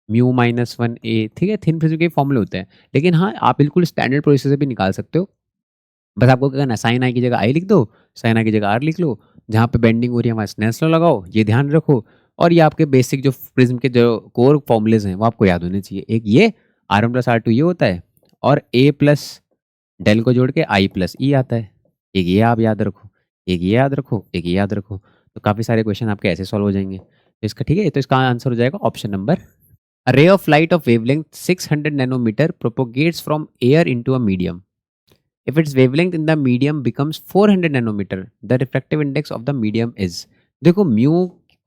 mu minus 1 A, ठीक है। थिन प्रिज्म के फॉर्मूले होते हैं, लेकिन हाँ आप बिल्कुल स्टैंडर्ड प्रोसेस से भी निकाल सकते हो। बस आपको क्या करना है, साइन आई की जगह आई लिख दो, साइन आई की जगह आर लिख लो, जहाँ पे बेंडिंग हो रही है वहाँ स्नेल्स लॉ लगाओ, ये ध्यान रखो। और ये आपके बेसिक जो प्रिज्म के जो कोर फॉर्मूलेज हैं वो आपको याद होने चाहिए। एक ये R1 प्लस R2 ये होता है, और ए प्लस डेल को जोड़ के आई प्लस ई आता है। एक ये आप याद रखो, एक ये याद रखो, एक ये याद रखो, तो काफ़ी सारे क्वेश्चन आपके ऐसे सॉल्व हो जाएंगे। तो इसका ठीक है, तो इसका आंसर हो जाएगा option number. A ray of light of wavelength 600 nanometer propagates from air into a medium. If its wavelength in the medium becomes 400 nanometer, the refractive index of the medium is। देखो mu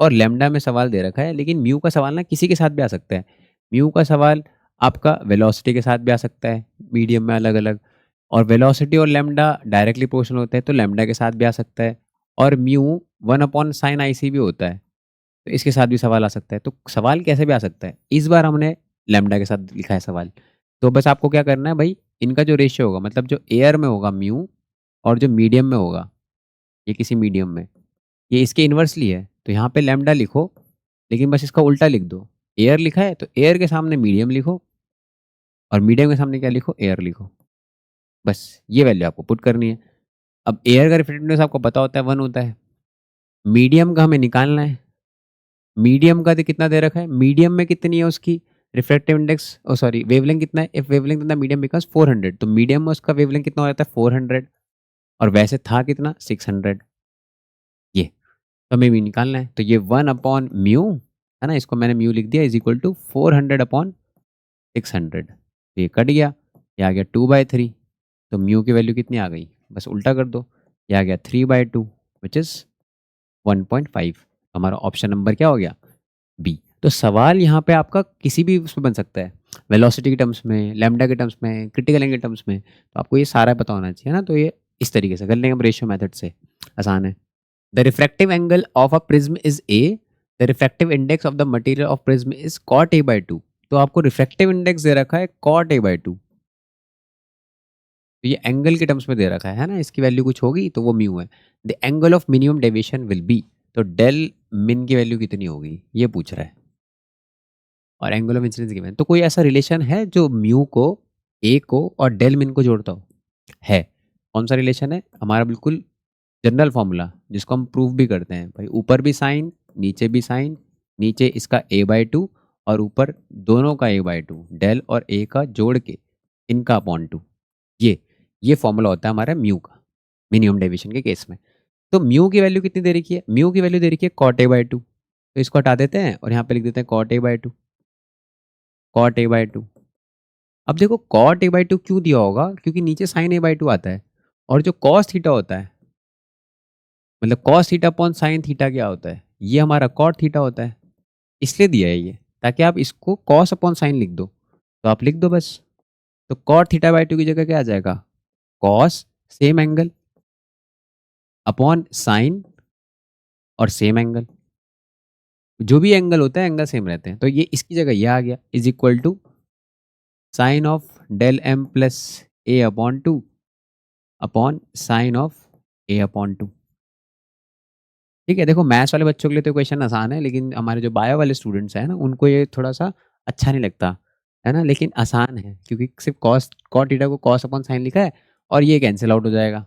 और lambda में सवाल दे रखा है, लेकिन mu का सवाल ना किसी के साथ भी आ सकता है। म्यू का सवाल आपका वेलोसिटी के साथ भी आ सकता है, मीडियम में अलग अलग। और वेलोसिटी और लैम्डा डायरेक्टली प्रोपोर्शनल होते हैं, तो लैम्डा के साथ भी आ सकता है। और म्यू 1/sin IC भी होता है, तो इसके साथ भी सवाल आ सकता है। तो सवाल कैसे भी आ सकता है, इस बार हमने लैम्डा के साथ लिखा है सवाल। तो बस आपको क्या करना है भाई, इनका जो रेशियो होगा, मतलब जो एयर में होगा म्यू और जो मीडियम में होगा, ये किसी मीडियम में, ये इसके इन्वर्सली है। तो यहाँ पे लैम्डा लिखो, लेकिन बस इसका उल्टा लिख दो। एयर लिखा है तो एयर के सामने मीडियम लिखो, और मीडियम के सामने क्या लिखो, एयर लिखो। बस ये वैल्यू आपको पुट करनी है। अब एयर का रिफ्लेक्टिवनेस आपको पता होता है 1 होता है। मीडियम का हमें निकालना है। मीडियम का तो कितना दे रखा है, मीडियम में कितनी है उसकी रिफ्रैक्टिव इंडेक्स, ओ सॉरी वेवलेंथ कितना है, इफ वेवलेंथ कितना, मीडियम बिकॉज 400, तो मीडियम में उसका वेवलेंथ कितना हो जाता है 400, और वैसे था कितना 600। ये तो हमें भी निकालना है। तो ये 1/म्यू है ना, इसको मैंने म्यू लिख दिया, इज इक्वल टू 400/600। तो ये कट गया, ये आ गया 2/3। तो म्यू की वैल्यू कितनी आ गई, बस उल्टा कर दो, ये आ गया 3/2 विच इज 1.5। हमारा ऑप्शन नंबर क्या हो गया, बी। तो सवाल यहाँ पे आपका किसी भी उसमें बन सकता है, वेलोसिटी के टर्म्स में, लैम्डा के टर्म्स में, क्रिटिकल एंगल के टर्म्स में। तो आपको ये सारा पता होना चाहिए ना। तो ये इस तरीके से कर लेंगे हम रेशियो मेथड से, आसान है। The refractive angle of a prism is a, the refractive index of the material of prism is cot a/2। तो आपको रिफ्रैक्टिव इंडेक्स दे रखा है cot a/2, तो ये एंगल के टर्म्स में दे रखा है ना, इसकी वैल्यू कुछ होगी तो वो म्यू है। The angle of minimum deviation will be, तो डेल मिन की वैल्यू कितनी होगी ये पूछ रहा है, और एंगल ऑफ इंसिडेंस गिवन। तो कोई ऐसा रिलेशन है जो म्यू को, ए को और डेल मिन को जोड़ता हो, है। कौन सा रिलेशन है, हमारा बिल्कुल जनरल फॉर्मूला, जिसको हम प्रूफ भी करते हैं भाई, ऊपर भी साइन नीचे भी साइन, नीचे इसका a/2 और ऊपर दोनों का a/2, डेल और ए का जोड़ के इनका अपॉन 2। ये फॉर्मूला होता है हमारा म्यू का मिनिमम डेविएशन के केस में। तो म्यू की वैल्यू कितनी दे रखी है, म्यू की वैल्यू दे रखी है cot a/2। तो इसको हटा देते हैं और यहाँ पे लिख देते हैं cot a/2, cot a/2। अब देखो cot a/2 क्यों दिया होगा, क्योंकि नीचे sin a/2 आता है, और जो cos थीटा होता है, मतलब cos theta upon sin theta क्या होता है, ये हमारा cot थीटा होता है। इसलिए दिया है ये, ताकि आप इसको cos अपॉन sin लिख दो, तो आप लिख दो बस। तो cot थीटा/2 की जगह क्या आ जाएगा, cos same angle upon sin और सेम एंगल, जो भी एंगल होता है एंगल सेम रहते हैं। तो ये इसकी जगह ये आ गया, is equal to sine of del m plus a/2 upon sine of a/2। ठीक है, देखो मैथ्स वाले बच्चों के लिए तो क्वेश्चन आसान है, लेकिन हमारे जो बायो वाले स्टूडेंट्स हैं ना, उनको ये थोड़ा सा अच्छा नहीं लगता है ना, लेकिन आसान है, क्योंकि सिर्फ कॉस कॉट थीटा को कॉस अपॉन साइन लिखा है, और ये कैंसिल आउट हो जाएगा।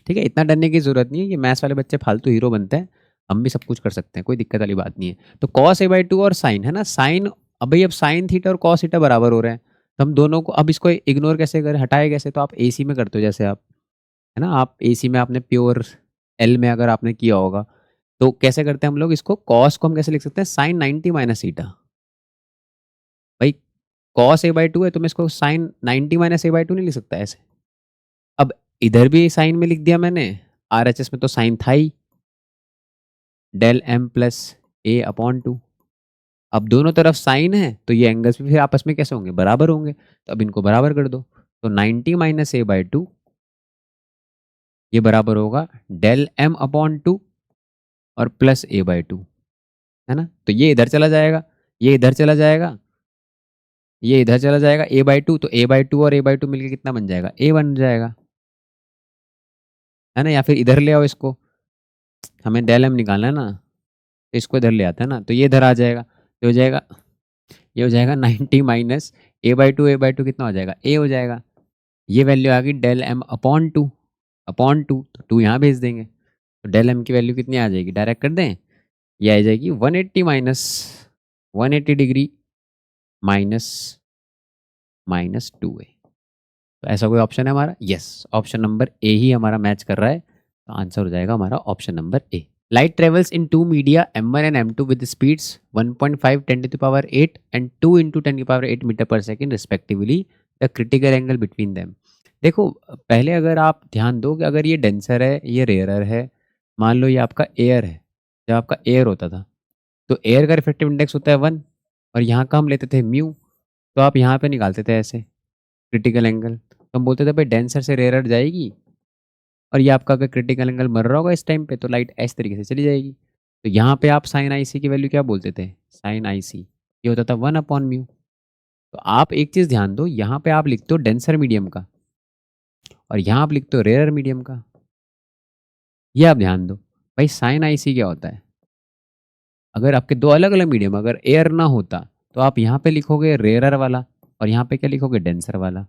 ठीक है, इतना डरने की जरूरत नहीं है, ये मैथ्स वाले बच्चे फालतू हीरो बनते हैं, हम भी सब कुछ कर सकते हैं, कोई दिक्कत वाली बात नहीं है। तो कॉस a/2 और साइन है ना, साइन, अब भाई अब साइन थीटा और कॉस थीटा बराबर हो रहे हैं, तो हम दोनों को अब इसको इग्नोर कैसे करें, हटाए कैसे, तो आप एसी में करते हो जैसे आप, है ना, आप एसी में आपने प्योर एल में अगर आपने किया होगा, तो कैसे करते हैं हम लोग इसको, कॉस को हम कैसे लिख सकते हैं, साइन 90 माइनस थीटा। भाई कॉस a/2 है तो मैं इसको साइन 90 माइनस a/2 नहीं लिख सकता ऐसे। अब इधर भी साइन में लिख दिया मैंने, आरएचएस में तो साइन था ही, डेल एम प्लस a/2। अब दोनों तरफ साइन है, तो ये एंगल्स भी फिर आपस में कैसे होंगे, बराबर होंगे, तो अब इनको बराबर कर दो। तो 90 माइनस a/2 ये बराबर होगा डेल m/2 और प्लस a/2, है ना। तो ये इधर चला जाएगा, ये इधर चला जाएगा, ये इधर चला जाएगा a/2, तो a/2 और a/2 मिलके कितना बन जाएगा, a बन जाएगा, है ना। या फिर इधर ले आओ इसको, हमें डेल एम निकालना है ना, तो इसको इधर ले आता है ना, तो ये इधर आ जाएगा, तो हो जाएगा, ये हो जाएगा 90 माइनस a/2 कितना हो जाएगा, a हो जाएगा। ये वैल्यू आ गई डेल एम अपॉन टू, तो 2 यहाँ भेज देंगे, तो डेल एम की वैल्यू कितनी आ जाएगी, डायरेक्ट कर दें, ये आ जाएगी 180 minus 180 degree minus minus 2a। तो ऐसा कोई ऑप्शन है हमारा, यस, ऑप्शन नंबर ए ही हमारा मैच कर रहा है, तो आंसर हो जाएगा हमारा option number A. Light travels in two media m1 and m2 with speeds 1.5 10⁸ and 2 into 10⁸ metre per second respectively, the critical angle between them. देखो पहले अगर आप ध्यान दो कि अगर ये डेंसर है ये रेयरर है, मान लो ये आपका एयर है, जब आपका एयर होता था तो एयर का रिफ्रैक्टिव इंडेक्स होता है 1, और यहाँ का हम लेते थे म्यू, तो आप यहाँ पे निकालते थे ऐसे क्रिटिकल एंगल, तो हम बोलते थे भाई डेंसर से रेयर जाएगी, और ये आपका अगर क्रिटिकल एंगल मर रहा होगा इस टाइम पे तो लाइट इस तरीके से चली जाएगी। तो यहाँ पे आप साइन आई सी की वैल्यू क्या बोलते थे, साइन आई सी ये होता था 1/μ। तो आप एक चीज़ ध्यान दो, यहाँ पे आप लिखते हो डेंसर मीडियम का और यहाँ आप लिखते हो रेयर मीडियम का, ये आप ध्यान दो। भाई साइन आई सी क्या होता है, अगर आपके दो अलग अलग मीडियम अगर एयर ना होता तो आप यहाँ पे लिखोगे रेयरर वाला और यहाँ पे क्या लिखोगे, डेंसर वाला।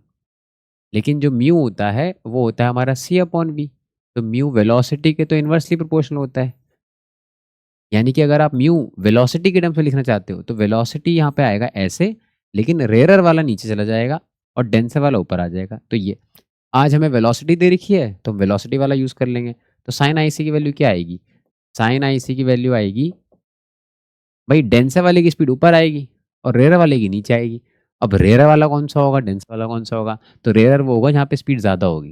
लेकिन जो म्यू होता है वो होता है हमारा C/V। तो म्यू वेलोसिटी के तो इन्वर्सली प्रोपोर्शनल होता है, यानी कि अगर आप म्यू वेलोसिटी के टर्म्स में लिखना चाहते हो तो वेलोसिटी यहाँ पे आएगा ऐसे, लेकिन रेयरर वाला नीचे चला जाएगा और डेंसर वाला ऊपर आ जाएगा। तो ये आज हमें वेलोसिटी दे रखी है तो हम वेलोसिटी वाला यूज़ कर लेंगे। तो साइन आई सी की वैल्यू क्या आएगी, साइन आई सी की वैल्यू आएगी भाई डेंसर वाले की स्पीड ऊपर आएगी और रेयर वाले की नीचे आएगी। अब रेयर वाला कौन सा होगा, डेंसर वाला कौन सा होगा, तो रेयर वो होगा जहाँ पे स्पीड ज़्यादा होगी।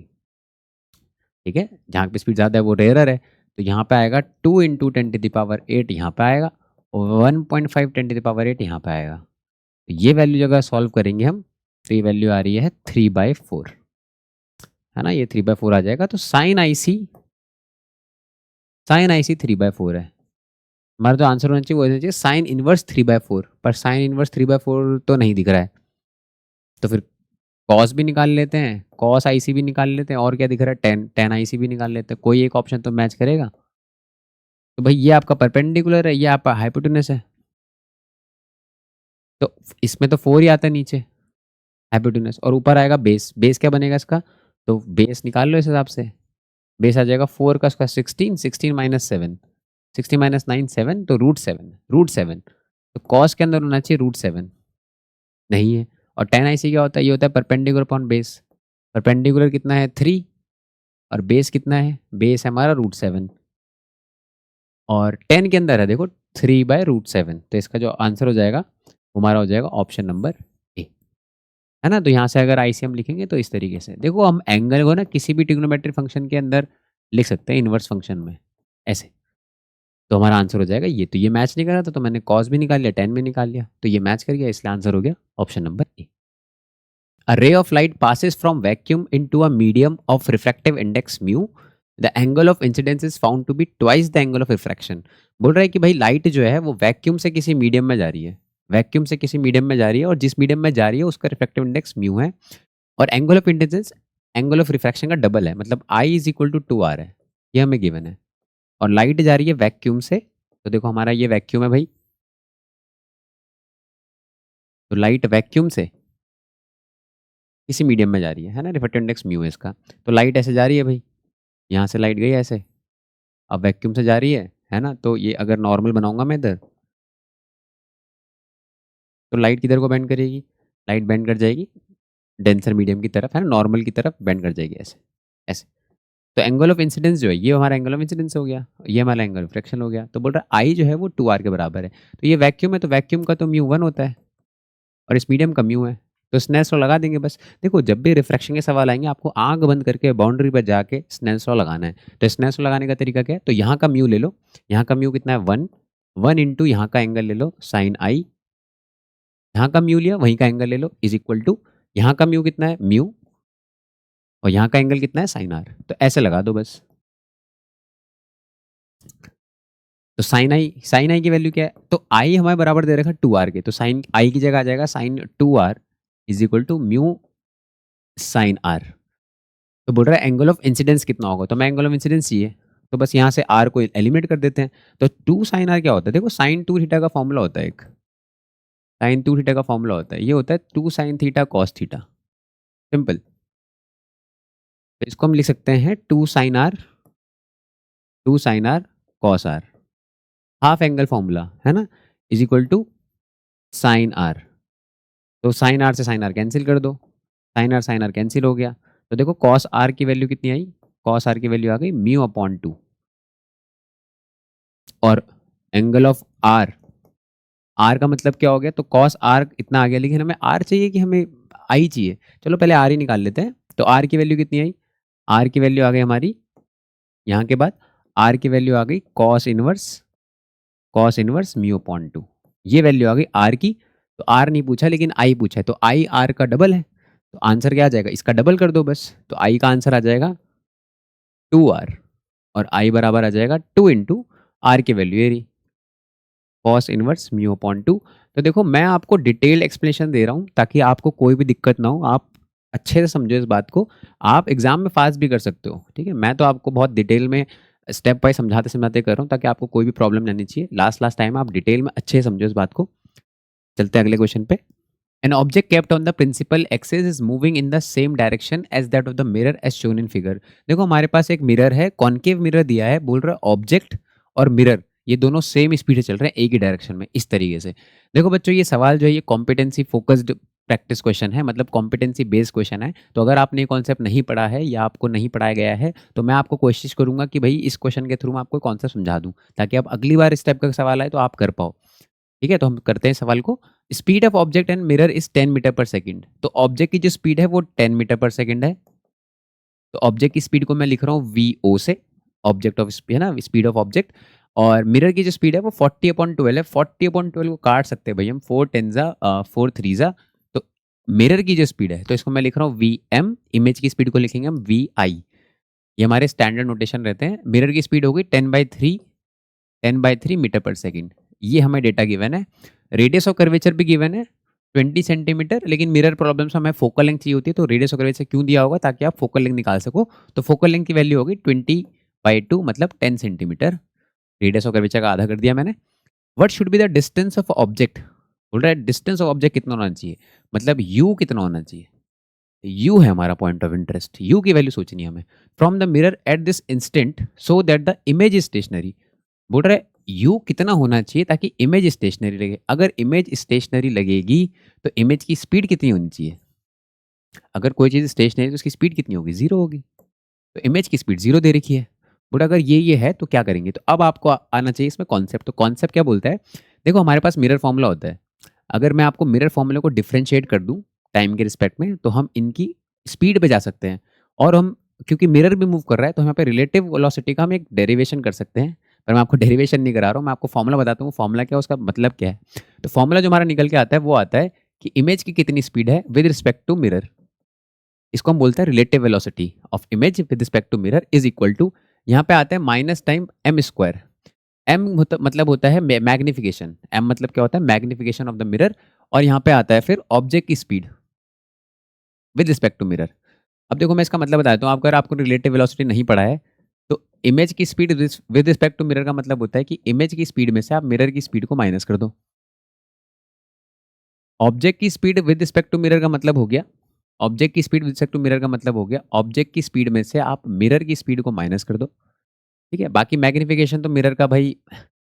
ठीक है, जहाँ पे स्पीड ज़्यादा है वो रेयर है। तो यहाँ पे आएगा 2 × 10⁸ यहाँ पे आएगा और 1.5 10⁸ यहाँ पे आएगा। तो ये वैल्यू अगर सॉल्व करेंगे हम तो ये वैल्यू आ रही है 3/4, है ना, ये 3/4 आ जाएगा। तो साइन आई सी 3/4 है। हमारा जो आंसर होना चाहिए वो होना चाहिए साइन इनवर्स 3/4, पर साइन इनवर्स 3/4 तो नहीं दिख रहा है। तो फिर कॉस भी निकाल लेते हैं, कॉस आई सी भी निकाल लेते हैं, और क्या दिख रहा है, टेन आई सी भी निकाल लेते हैं। कोई एक ऑप्शन तो मैच करेगा। तो भाई ये आपका परपेंडिकुलर है, ये आपका हाइपोटेनस है, तो इसमें तो 4 ही आता है नीचे हाइपोटेनस, और ऊपर आएगा बेस। बेस क्या बनेगा इसका, तो बेस निकाल लो इस हिसाब से। बेस आ जाएगा 4 का इसका 16, 16 माइनस 7, 16 माइनस 9 7, तो √7। तो कॉस के अंदर होना चाहिए √7, नहीं है। और टेन आई सी क्या होता है, ये होता है परपेंडिकुलर अपॉन बेस। परपेंडिकुलर कितना है 3 और बेस कितना है, बेस है हमारा √7 और 10 के अंदर है देखो 3/√7। तो इसका जो आंसर हो जाएगा वो हमारा हो जाएगा ऑप्शन नंबर ए, है ना। तो यहाँ से अगर आईसीएम लिखेंगे तो इस तरीके से देखो, हम एंगल को ना किसी भी ट्रिग्नोमेट्रिक फंक्शन के अंदर लिख सकते हैं, इनवर्स फंक्शन में ऐसे। तो हमारा आंसर हो जाएगा ये। तो ये मैच नहीं कर रहा था तो मैंने कॉस भी निकाल लिया, टेन भी निकाल लिया, तो ये मैच कर गया, इसलिए आंसर हो गया option number A. A ray of light passes from vacuum into a medium of refractive index mu. The angle of incidence is found to be twice the angle of refraction. बोल रहा है कि भाई light जो है वो vacuum से किसी मीडियम में जा रही है, वैक्यूम से किसी मीडियम में जा रही है, और जिस मीडियम में जा रही है उसका रिफ्रैक्टिव इंडेक्स म्यू है, और angle of incidence angle of refraction का डबल है, मतलब आई इज इक्वल टू 2r है, ये हमें गिवन है। और लाइट जा रही है वैक्यूम से, तो देखो हमारा ये वैक्यूम है भाई, तो लाइट वैक्यूम से किसी मीडियम में जा रही है ना, रिफ्रैक्टिव इंडेक्स म्यू है इसका। तो लाइट ऐसे जा रही है भाई, यहाँ से लाइट गई ऐसे, अब वैक्यूम से जा रही है ना। तो ये अगर नॉर्मल बनाऊंगा मैं इधर, तो लाइट किधर को बेंड करेगी, लाइट बेंड कर जाएगी डेंसर मीडियम की तरफ, है ना, नॉर्मल की तरफ बेंड कर जाएगी ऐसे ऐसे। तो एंगल ऑफ इंसिडेंस जो है ये हमारा एंगल ऑफ इंसिडेंस हो गया, ये हमारा एंगल ऑफ रिफ्रैक्शन हो गया। तो बोल रहा है आई जो है वो 2r के बराबर है। तो ये वैक्यूम है तो वैक्यूम का तो म्यू 1 होता है और इस मीडियम का म्यू है, तो स्नेल्स लॉ लगा देंगे बस। देखो जब भी रिफ्रैक्शन के सवाल आएंगे आपको आंख बंद करके बाउंड्री पर जाके स्नेल्स लॉ लगाना है। तो स्नेल्स लॉ लगाने का तरीका क्या है, तो यहाँ का म्यू ले लो, यहाँ का म्यू कितना है 1, 1 इंटू यहाँ का एंगल ले लो साइन आई, यहाँ का म्यू लिया वहीं का एंगल ले लो इज इक्वल टू यहाँ का म्यू कितना है म्यू, और यहाँ का एंगल कितना है साइन आर। तो ऐसे लगा दो बस। तो साइन आई की वैल्यू क्या है, तो आई हमारे बराबर दे रखा है 2r के, तो साइन आई की जगह आ जाएगा sine 2r is equal to mu sine r. तो बोल रहा है एंगल ऑफ इंसिडेंस कितना होगा, तो मैं एंगल ऑफ इंसिडेंस चाहिए, तो बस यहाँ से आर को एलिमिनेट कर देते हैं। तो 2 साइन आर क्या होता है, देखो साइन 2 थीटा का फॉर्मूला होता है, एक साइन 2 थीटा का फॉर्मूला होता है, ये होता है 2 sine theta cos theta, simple. तो इसको हम लिख सकते हैं 2 sine r cos r, half angle formula है ना, is equal to sine r. तो साइन आर से साइन आर कैंसिल कर दो, साइन आर कैंसिल हो गया। तो देखो कॉस आर की वैल्यू कितनी आई, कॉस आर की वैल्यू आ गई म्यू अपॉन 2, और एंगल ऑफ आर, आर का मतलब क्या हो गया, तो कॉस आर इतना आ गया, लेकिन हमें आर चाहिए कि हमें आई चाहिए, चलो पहले आर ही निकाल लेते हैं। तो आर की वैल्यू कितनी आई, आर की वैल्यू आ गई हमारी, यहाँ के बाद आर की वैल्यू आ गई कॉस इनवर्स म्यू अपॉन 2, ये वैल्यू आ गई आर की। तो आर नहीं पूछा लेकिन आई पूछा है, तो आई आर का डबल है, तो आंसर क्या आ जाएगा, इसका डबल कर दो बस, तो आई का आंसर आ जाएगा 2r, और आई बराबर आ जाएगा 2 इंटू आर की वैल्यू ये रही, कॉस इनवर्स म्यू अपॉन 2। तो देखो मैं आपको डिटेल्ड एक्सप्लेनेशन दे रहा हूँ ताकि आपको कोई भी दिक्कत ना हो, आप अच्छे से समझो इस बात को, आप एग्जाम में पास भी कर सकते हो, ठीक है। मैं तो आपको बहुत डिटेल में स्टेप बाय समझाते समझाते कर रहा हूँ ताकि आपको कोई भी प्रॉब्लम नहीं आनी चाहिए, लास्ट लास्ट टाइम आप डिटेल में अच्छे से समझो इस बात को। चलते हैं अगले क्वेश्चन पे। An object kept on the principal axis is moving in the same direction as that of the mirror as shown in figure। देखो हमारे पास एक मिरर है, कॉन्केव मिरर दिया है, बोल रहा है ऑब्जेक्ट और मिरर ये दोनों सेम स्पीड से चल रहे हैं एक ही डायरेक्शन में, इस तरीके से। देखो बच्चों ये सवाल जो है ये कॉम्पिटेंसी फोकस्ड प्रैक्टिस क्वेश्चन है, मतलब कॉम्पिटेंसी बेस्ड क्वेश्चन है। तो अगर आपने ये कॉन्सेप्ट नहीं पढ़ा है या आपको नहीं पढ़ाया गया है तो मैं आपको कोशिश करूंगा कि भाई इस क्वेश्चन के थ्रू मैं आपको कॉन्सेप्ट समझा दूं ताकि आप अगली बार इस टाइप का सवाल आए तो आप कर पाओ, ठीक है। तो हम करते हैं सवाल को। Speed of object and mirror is 10 meter पर सेकंड। तो ऑब्जेक्ट की जो स्पीड है वो 10 मीटर पर सेकंड है, तो ऑब्जेक्ट की स्पीड को मैं लिख रहा हूँ वी ओ से, ऑब्जेक्ट ऑफ है ना, स्पीड ऑफ ऑब्जेक्ट। और मिरर की जो स्पीड है वो 40/12 है, 40/12 को काट सकते हैं भाई हम, 4 10 जा 4 3 जा, तो मिरर की जो स्पीड है तो इसको मैं लिख रहा हूँ वी एम, इमेज की स्पीड को लिखेंगे हम वी आई, ये हमारे स्टैंडर्ड नोटेशन रहते हैं। मिरर की स्पीड होगी 10/3 मीटर पर सेकंड, ये हमें डेटा गिवन है। रेडियस ऑफ कर्वेचर भी गिवन है 20 सेंटीमीटर, लेकिन मिरर प्रॉब्लम्स में हमें फोकल लेंथ चाहिए होती है, तो रेडियस ऑफ कर्वेचर क्यों दिया होगा, ताकि आप फोकल लेंथ निकाल सको। तो फोकल लेंथ की वैल्यू होगी 20/2 मतलब 10 सेंटीमीटर, रेडियस ऑफ कर्वेचर का आधा कर दिया मैंने। What should be the distance of object, बोल रहा है डिस्टेंस ऑफ ऑब्जेक्ट कितना होना चाहिए, मतलब यू कितना होना चाहिए, यू है हमारा पॉइंट ऑफ इंटरेस्ट, यू की वैल्यू सोचनी है हमें। From the mirror at this instant so that the image is stationary, बोल रहा है यू कितना होना चाहिए ताकि इमेज स्टेशनरी लगे। अगर इमेज स्टेशनरी लगेगी तो इमेज की स्पीड कितनी होनी चाहिए, अगर कोई चीज़ स्टेशनरी तो उसकी स्पीड कितनी होगी, जीरो होगी, तो इमेज की स्पीड जीरो दे रखी है। बट अगर ये है तो क्या करेंगे, तो अब आपको आना चाहिए इसमें कॉन्सेप्ट। तो कॉन्सेप्ट क्या बोलता है, देखो हमारे पास मिरर फॉर्मूला होता है, अगर मैं आपको मिरर फॉर्मूले को डिफ्रेंशिएट कर दूं टाइम के रिस्पेक्ट में तो हम इनकी स्पीड पे जा सकते हैं, और हम क्योंकि मिरर भी मूव कर रहा है तो यहाँ पे रिलेटिव वेलोसिटी का हम एक डेरिवेशन कर सकते हैं, पर मैं आपको डेरिवेशन नहीं करा रहा हूँ, मैं आपको फॉर्मूला बताता हूँ फॉर्मूला क्या है, उसका मतलब क्या है। तो फॉर्मूला जो हमारा निकल के आता है वो आता है कि इमेज की कितनी स्पीड है विद रिस्पेक्ट टू मिरर, इसको हम बोलते हैं relative velocity of image with respect to mirror is equal to, यहाँ पे आता है minus time m square. M मतलब होता है मैग्निफिकेशन, एम मतलब क्या होता है मैग्निफिकेशन ऑफ द मिरर, और यहाँ पे आता है फिर ऑब्जेक्ट की speed with respect to mirror. अब देखो मैं इसका मतलब बताता हूँ, आपको अगर आपको रिलेटिव वेलोसिटी नहीं पढ़ा है तो इमेज की speed with respect to mirror का मतलब होता है कि इमेज की स्पीड में से आप मिरर की स्पीड को माइनस कर दो। ऑब्जेक्ट की speed with respect to mirror का मतलब हो गया, ऑब्जेक्ट की speed with respect to mirror का मतलब हो गया ऑब्जेक्ट की स्पीड में से आप मिरर की स्पीड को माइनस कर दो, ठीक है। बाकी मैग्निफिकेशन तो मिरर का भाई,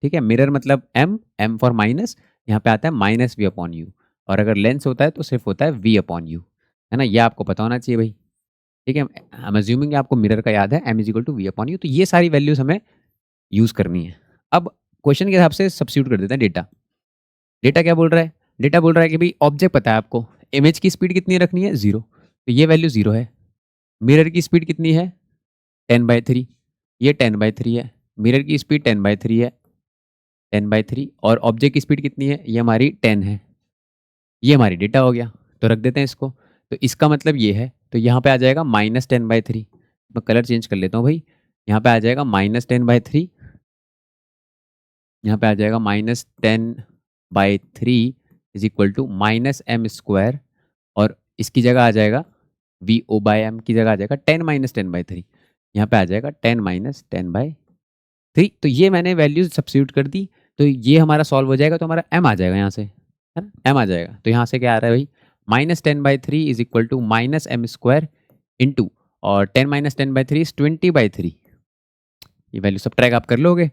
ठीक है, मिरर मतलब एम, एम फॉर माइनस, यहाँ पे आता है माइनस वी अपॉन यू, और अगर लेंस होता है तो सिर्फ होता है वी अपॉन यू, है ना, ये आपको पता होना चाहिए भाई, ठीक है। हम अज्यूमिंग आपको मिरर का याद है m is equal to v upon u, तो ये सारी वैल्यूज हमें यूज करनी है। अब क्वेश्चन के हिसाब से सब्स्टिट्यूट कर देते हैं डेटा। डेटा क्या बोल रहा है, डेटा बोल रहा है कि भाई ऑब्जेक्ट पता है आपको, इमेज की स्पीड कितनी रखनी है, जीरो, तो ये वैल्यू जीरो है। मिरर की स्पीड कितनी है 10/3, ये 10/3 है, मिरर की स्पीड 10/3 है, 10/3, और ऑब्जेक्ट की स्पीड कितनी है, ये हमारी 10 है, ये हमारी डेटा हो गया। तो रख देते हैं इसको, तो इसका मतलब ये है, तो यहाँ पे आ जाएगा -10/3, मैं कलर चेंज कर लेता हूँ भाई, यहाँ पे आ जाएगा -10/3, यहाँ पे आ जाएगा -10/3 is equal to -m square, और इसकी जगह आ जाएगा वी ओ बाय एम की जगह आ जाएगा 10 - 10/3, यहाँ पे आ जाएगा 10 - 10/3। तो ये मैंने वैल्यूज सब्स्टिट्यूट कर दी, तो ये हमारा सॉल्व हो जाएगा, तो हमारा m आ जाएगा यहाँ से, है ना, m आ जाएगा। तो यहाँ से क्या आ रहा है भाई, -10/3 is equal to -m square into, और 10 - 10/3 इज 20/3, ये वैल्यू सब ट्रैक आप कर लोगे,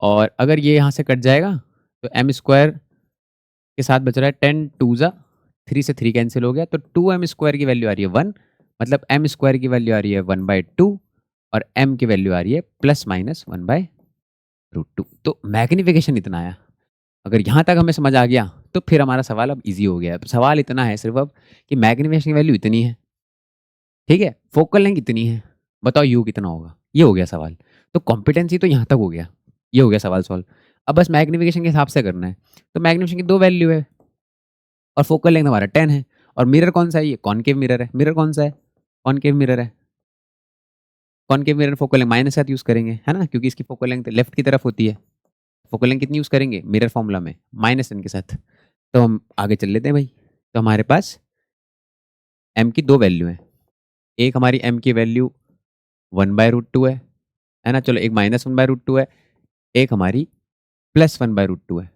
और अगर ये यहाँ से कट जाएगा तो m स्क्वायर के साथ बच रहा है 10 2 जा 3 से 3 कैंसिल हो गया, तो 2m स्क्वायर की वैल्यू आ रही है 1, मतलब m स्क्वायर की वैल्यू आ रही है 1/2, और m की वैल्यू आ रही है +/(1/√2)। तो मैग्निफिकेशन इतना आया, अगर यहाँ तक हमें समझ आ गया तो फिर हमारा सवाल अब इजी हो गया है। सवाल इतना है सिर्फ अब कि मैग्निफिकेशन की वैल्यू इतनी है, ठीक है, फोकल लेंथ इतनी है, बताओ यू कितना होगा, ये हो गया सवाल। तो कॉम्पिटेंसी तो यहाँ तक हो गया, ये हो गया सवाल सॉल्व। अब बस मैग्निफिकेशन के हिसाब से करना है, तो मैग्निफिकेशन की दो वैल्यू है, और फोकल लेंथ हमारा 10 है। और मिरर कौन सा है? ये कॉनकेव मिरर है। मिरर कौन सा है? कॉनकेव मिरर है। Concave mirror focal length minus के साथ यूज़ करेंगे, है ना? क्योंकि इसकी फोकल लेंथ लेफ्ट की तरफ होती है। फोकल लेंथ कितनी यूज़ करेंगे मिरर फॉर्मूला में? -10 के साथ। तो हम आगे चल लेते हैं भाई। तो हमारे पास m की 2 वैल्यू हैं। एक हमारी m की वैल्यू 1/√2 है ना? चलो एक -1/√2 है, एक हमारी +1/√2 है।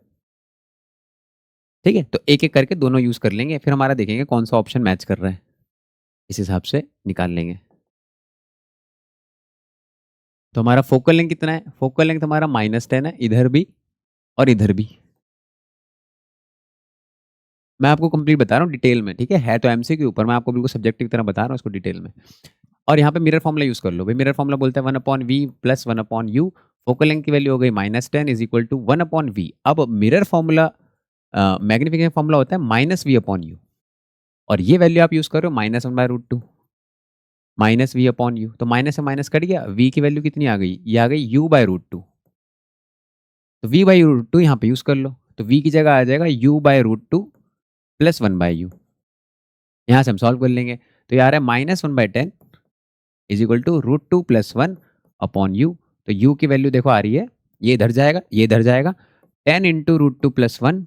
ठीक है? तो एक-एक करके दोनों यूज़ कर लेंगे, फिर हमारा देखेंगे कौन सा ऑप्शन मैच कर रहा है। इस हिसाब से निकाल लेंगे। तो हमारा फोकल लेंथ कितना है? फोकल लेंथ हमारा -10 है, इधर भी और इधर भी। मैं आपको कंप्लीट बता रहा हूँ डिटेल में, ठीक है? तो एमसीक्यू के ऊपर, मैं आपको बिल्कुल सब्जेक्टिव की तरह बता रहा हूँ इसको डिटेल में। और यहाँ पे मिरर फॉर्मूला यूज़ कर लो। भाई मिरर फॉर्मूला बोलता है 1/v plus 1/u। Focal length की वैल्यू हो गई -10 इज इक्वल टू 1/v। अब मिरर फॉर्मूला मैग्नीफिकेशन फॉर्मूला होता है -v/u। और ये वैल्यू आप यूज़ करो -1/√2 -v/u। तो माइनस से माइनस कट गया, v की वैल्यू कितनी आ गई? ये आ गई u/√2। तो v/√2 यहाँ पे यूज़ कर लो। तो v की जगह आ जाएगा u/√2 प्लस 1/u। यहाँ से हम सॉल्व कर लेंगे। तो ये आ रहा है -1/10 is equal to √2 plus 1/u। तो u की वैल्यू देखो आ रही है, ये इधर जाएगा, ये इधर जाएगा, 10 इंटू √2 प्लस 1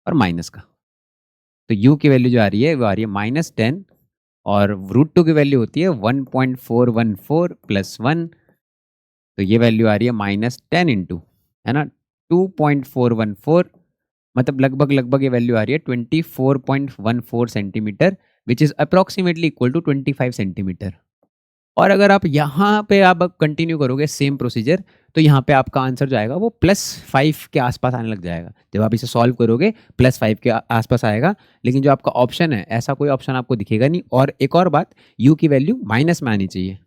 और माइनस का। तो u की वैल्यू जो आ रही है वो आ रही है -10 और √2 की वैल्यू होती है 1.414 प्लस 1। तो ये वैल्यू आ रही है -10 इंटू, है ना, 2.414, मतलब लगभग लगभग ये वैल्यू आ रही है 24.14 centimeter, which is approximately equal to 25 centimeter. और अगर आप यहाँ पे आप कंटिन्यू करोगे सेम प्रोसीजर, तो यहाँ पे आपका आंसर जो आएगा वो +5 के आसपास आने लग जाएगा। जब आप इसे सॉल्व करोगे +5 के आसपास आएगा। लेकिन जो आपका ऑप्शन है, ऐसा कोई ऑप्शन आपको दिखेगा नहीं। और एक और बात, यू की वैल्यू माइनस में आनी चाहिए,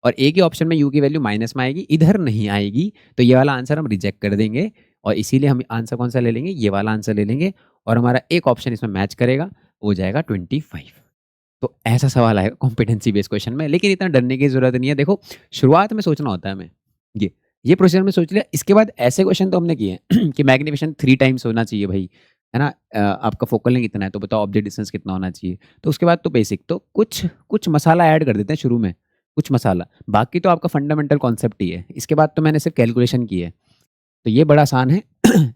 और एक ही ऑप्शन में यू की वैल्यू माइनस में आएगी, इधर नहीं आएगी। तो ये वाला आंसर हम रिजेक्ट कर देंगे, और इसीलिए हम आंसर कौन सा ले लेंगे? ये वाला आंसर ले लेंगे। और हमारा एक ऑप्शन इसमें मैच करेगा, वो जाएगा 25। तो ऐसा सवाल आएगा कॉम्पिटेंसी बेस्ड क्वेश्चन में। लेकिन इतना डरने की जरूरत नहीं है। देखो, शुरुआत में सोचना होता है हमें। ये प्रोसीजर में सोच लिया, इसके बाद ऐसे क्वेश्चन तो हमने किए हैं कि मैग्निफिकेशन 3 टाइम्स होना चाहिए भाई, है ना? आपका फोकल लेंथ कितना है, तो बताओ ऑब्जेक्ट डिस्टेंस कितना होना चाहिए। तो उसके बाद तो बेसिक, तो कुछ कुछ मसाला ऐड कर देते हैं शुरू में, कुछ मसाला। बाकी तो आपका फंडामेंटल कॉन्सेप्ट ही है। इसके बाद तो मैंने सिर्फ कैलकुलेशन की है। तो ये बड़ा आसान है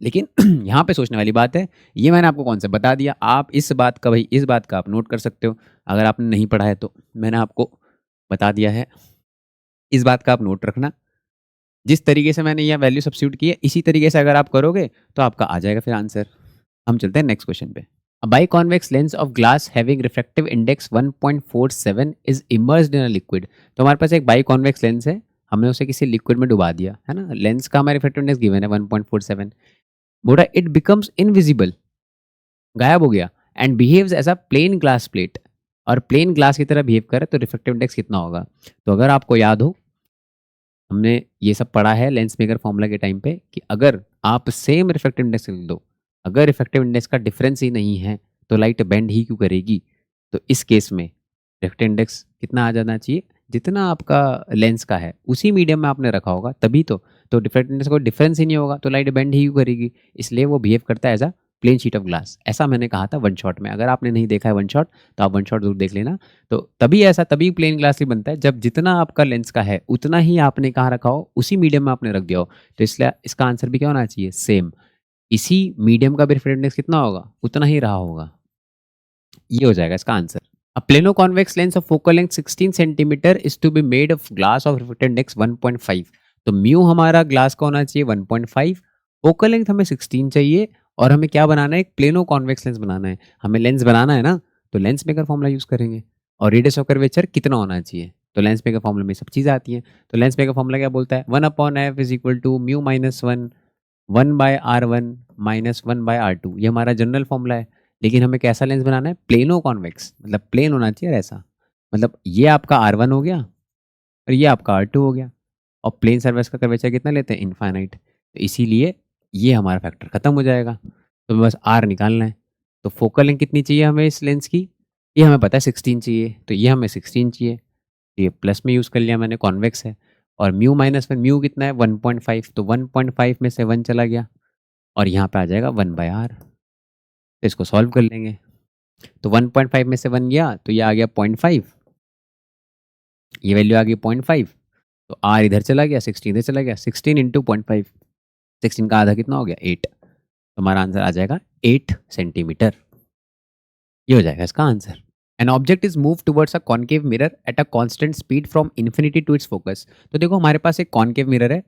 लेकिन यहाँ पे सोचने वाली बात है। ये मैंने आपको कॉन्सेप्ट बता दिया। आप इस बात का, भाई इस बात का आप नोट कर सकते हो। अगर आपने नहीं पढ़ा है तो मैंने आपको बता दिया है, इस बात का आप नोट रखना। जिस तरीके से मैंने यह वैल्यू सब्स्टिट्यूट की है, इसी तरीके से अगर आप करोगे तो आपका आ जाएगा फिर आंसर। हम चलते हैं नेक्स्ट क्वेश्चन पे। A biconvex lens of glass having refractive index 1.47 is immersed in a liquid। तो हमारे पास एक बाइकॉन्वेक्स लेंस है, हमने उसे किसी लिक्विड में डुबा दिया, है ना? लेंस का हमारा रिफ्रैक्टिव इंडेक्स गिवन है 1.47। बोला इट बिकम्स इनविजिबल, गायब हो गया, and behaves as a plane glass plate, और प्लेन ग्लास की तरह बिहेव करे, तो रिफ्रैक्टिव इंडेक्स कितना होगा? तो अगर आपको याद हो, हमने ये सब पढ़ा है लेंस मेकर फॉर्मूला के टाइम पे, कि अगर आप सेम रिफ्रैक्टिव इंडेक्स लिख दो, अगर रिफ्रैक्टिव इंडेक्स का डिफरेंस ही नहीं है, तो लाइट बेंड ही क्यों करेगी? तो इस केस में रिफ्रैक्टिव इंडेक्स कितना आ जाना चाहिए? जितना आपका लेंस का है उसी मीडियम में आपने रखा होगा, तभी तो रिफ्रैक्टिव इंडेक्स कोई डिफरेंस ही नहीं होगा, तो लाइट बेंड ही क्यों करेगी? इसलिए वो बिहेव करता है as a plane sheet of glass. ऐसा मैंने कहा था वन शॉट में। अगर आपने नहीं देखा है वन शॉट, तो आप वन शॉट जरूर देख लेना। तो तभी प्लेन ग्लास ही बनता है, जब जितना आपका लेंस का है उतना ही आपने कहाँ रखा हो, उसी मीडियम में आपने रख दिया हो। तो इसलिए इसका आंसर भी क्या होना चाहिए? सेम। इसी मीडियम का भी रिफ्रैक्टिव इंडेक्स कितना होगा? उतना ही रहा होगा। ये हो जाएगा इसका answer. A plano convex lens of focal length 16 centimetre is to be made of glass of refractive index 1.5। तो म्यू हमारा ग्लास का होना चाहिए 1.5, फोकल लेंथ हमें 16 चाहिए, और हमें क्या बनाना है? एक प्लेनो कॉन्वेक्स लेंस बनाना है। हमें लेंस बनाना है ना, तो लेंस मेकर फॉर्मूला यूज करेंगे। और रेडियस ऑफ कर्वेचर कितना होना चाहिए? तो लेंस मेकर फॉर्मूला में सब चीज़ आती है। तो लेंस मेकर फॉर्मूला क्या बोलता है? 1/f is equal to mu minus 1 1/r1 minus 1/r2। ये हमारा जनरल फॉर्मूला है। लेकिन हमें कैसा लेंस बनाना है? प्लेनो कॉन्वेक्स, मतलब प्लेन होना चाहिए ऐसा। मतलब ये आपका R1 हो गया और ये आपका R2 हो गया, और प्लेन सर्फेस का कर्वेचर कितना लेते हैं? इनफाइनाइट। तो इसीलिए ये हमारा फैक्टर खत्म हो जाएगा। तो बस R निकालना है। तो फोकल लेंथ कितनी चाहिए हमें इस लेंस की? ये हमें पता है 16 चाहिए, तो ये हमें 16 चाहिए। तो ये प्लस में यूज़ कर लिया मैंने, कॉन्वेक्स है। और म्यू माइनस 1, म्यू कितना है? 1.5। तो 1.5 में से 1 चला गया, और यहाँ पे आ जाएगा 1/r। तो इसको सॉल्व कर लेंगे। तो 1.5 में से 1 गया तो ये आ गया 0.5, ये वैल्यू आ गई 0.5, तो आर इधर चला गया, 16 इधर चला गया, 16 इंटू 0.5, 16 का आधा कितना हो गया 8, तो हमारा आंसर आ जाएगा 8 सेंटीमीटर। ये हो जाएगा इसका answer. An object is move towards a concave mirror at a constant speed from infinity to its focus. तो देखो हमारे पास एक कॉन्केव मिरर है